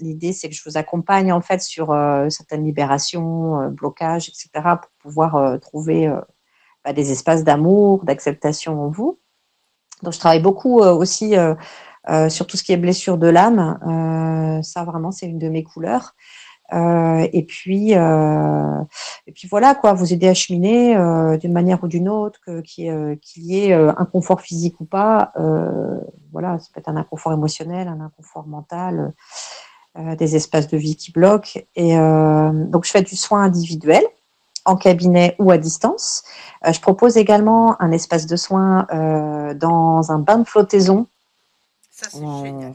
l'idée, c'est que je vous accompagne en fait sur certaines libérations, blocages, etc., pour pouvoir trouver des espaces d'amour, d'acceptation en vous. Donc, je travaille beaucoup aussi sur tout ce qui est blessure de l'âme. Ça, vraiment, c'est une de mes couleurs. Et puis voilà quoi, vous aider à cheminer d'une manière ou d'une autre, qu'il y ait un confort physique ou pas. Voilà, ça peut être un inconfort émotionnel, un inconfort mental, des espaces de vie qui bloquent. Et donc je fais du soin individuel en cabinet ou à distance. Je propose également un espace de soins dans un bain de flottaison. Ça, c'est génial.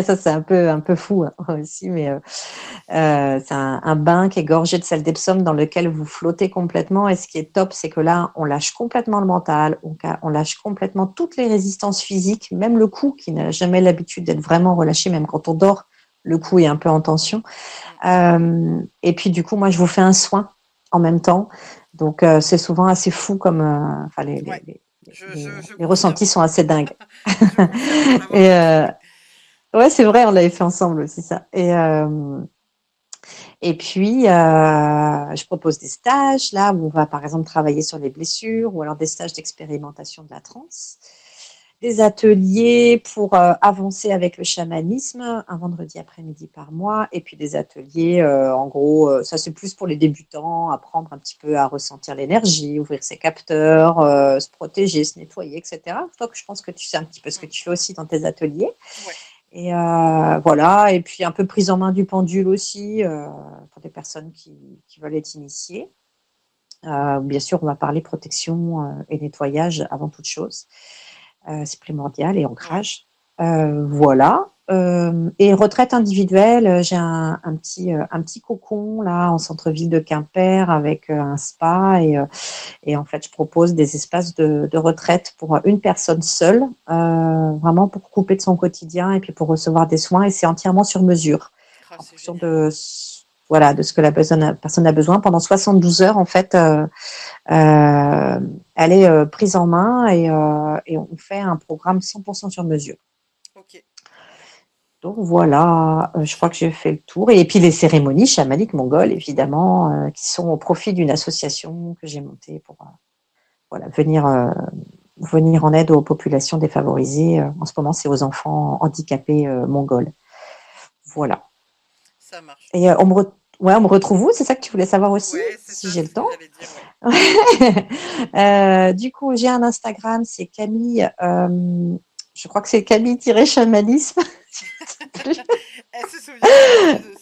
Ça, c'est un peu fou hein, aussi, mais c'est un bain qui est gorgé de sel d'Epsom dans lequel vous flottez complètement. Et ce qui est top, c'est que là, on lâche complètement le mental, on lâche complètement toutes les résistances physiques, même le cou qui n'a jamais l'habitude d'être vraiment relâché, même quand on dort, le cou est un peu en tension. Et puis, du coup, moi, je vous fais un soin en même temps. Donc, c'est souvent assez fou comme. Ouais, je Les confirme. ressentis sont assez dingues. Je confirme pour l'avoir Et vécu, ouais. ouais, c'est vrai, on l'avait fait ensemble aussi, ça. Et puis, je propose des stages, là, où on va par exemple travailler sur les blessures, ou alors des stages d'expérimentation de la transe, des ateliers pour avancer avec le chamanisme, un vendredi après-midi par mois, et puis des ateliers, en gros, ça c'est plus pour les débutants, apprendre un petit peu à ressentir l'énergie, ouvrir ses capteurs, se protéger, se nettoyer, etc. Toi, je pense que tu sais un petit peu ce que tu fais aussi dans tes ateliers. Ouais. Et voilà, et puis un peu prise en main du pendule aussi pour des personnes qui veulent être initiées. Bien sûr, on va parler protection et nettoyage avant toute chose. C'est primordial et Ouais. ancrage. Voilà. Et retraite individuelle, j'ai un petit cocon là en centre-ville de Quimper avec un spa et en fait, je propose des espaces de retraite pour une personne seule, vraiment pour couper de son quotidien et puis pour recevoir des soins. Et c'est entièrement sur mesure, Ah, en c'est fonction génial. voilà, de ce que la personne a besoin. Pendant 72 heures, en fait, elle est prise en main et on fait un programme 100% sur mesure. Ok, Donc voilà, je crois ça que j'ai marche. fait le tour. Et puis les cérémonies chamaniques mongoles, évidemment, qui sont au profit d'une association que j'ai montée pour voilà, venir en aide aux populations défavorisées. En ce moment, c'est aux enfants handicapés mongols. Voilà. Ça marche. Et on me retrouve où? C'est ça que tu voulais savoir aussi, Ouais, c'est si ça, j'ai c'est le ce que temps. j'allais dire, ouais. Du coup, j'ai un Instagram, c'est Camille. Je crois que c'est Camille-chamanisme. Elle se souvient même plus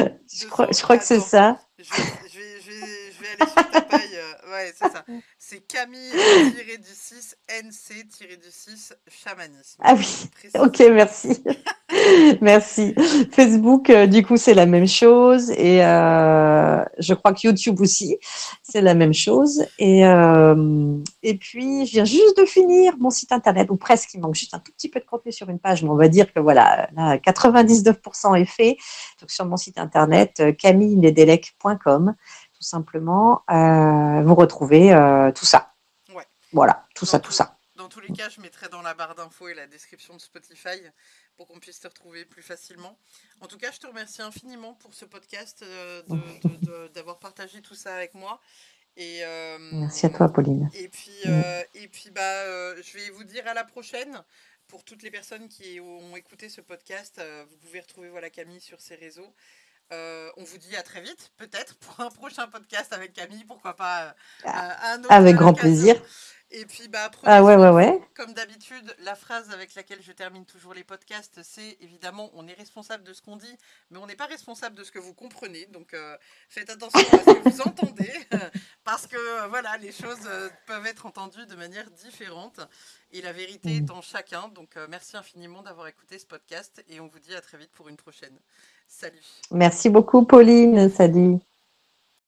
de Je son. crois que c'est Attends, ça. je vais aller sur ta paille. Ouais, c'est ça. C'est Camille du 6 NC du 6 chamanisme. Ah oui, ok, Précisément. merci. Merci. Facebook, du coup, c'est la même chose. Et je crois que YouTube aussi, c'est la même chose. Et puis, je viens juste de finir mon site internet, ou presque, il manque juste un tout petit peu de contenu sur une page, mais on va dire que voilà, là, 99% est fait. Donc, sur mon site internet, camillenedelec.com, tout simplement, vous retrouvez tout ça. Ouais. Voilà, tout Dans, ça, tout tout, ça. dans tous les cas, je mettrai dans la barre d'infos et la description de Spotify pour qu'on puisse te retrouver plus facilement. En tout cas, je te remercie infiniment pour ce podcast, d'avoir partagé tout ça avec moi. Et, Merci à toi, Pauline. je vais vous dire à la prochaine. Pour toutes les personnes qui ont écouté ce podcast, vous pouvez retrouver voilà, Camille sur ses réseaux. On vous dit à très vite, peut-être, pour un prochain podcast avec Camille, pourquoi pas Avec à grand l'occasion. plaisir. Et puis, prenez Ah ouais, soin ouais, de vous. ouais. Comme d'habitude, la phrase avec laquelle je termine toujours les podcasts, c'est évidemment, on est responsable de ce qu'on dit, mais on n'est pas responsable de ce que vous comprenez. Donc, faites attention à ce que vous entendez, parce que, voilà, les choses peuvent être entendues de manière différente. Et la vérité est en chacun. Donc, merci infiniment d'avoir écouté ce podcast. Et on vous dit à très vite pour une prochaine. Salut. Merci beaucoup, Pauline. Salut.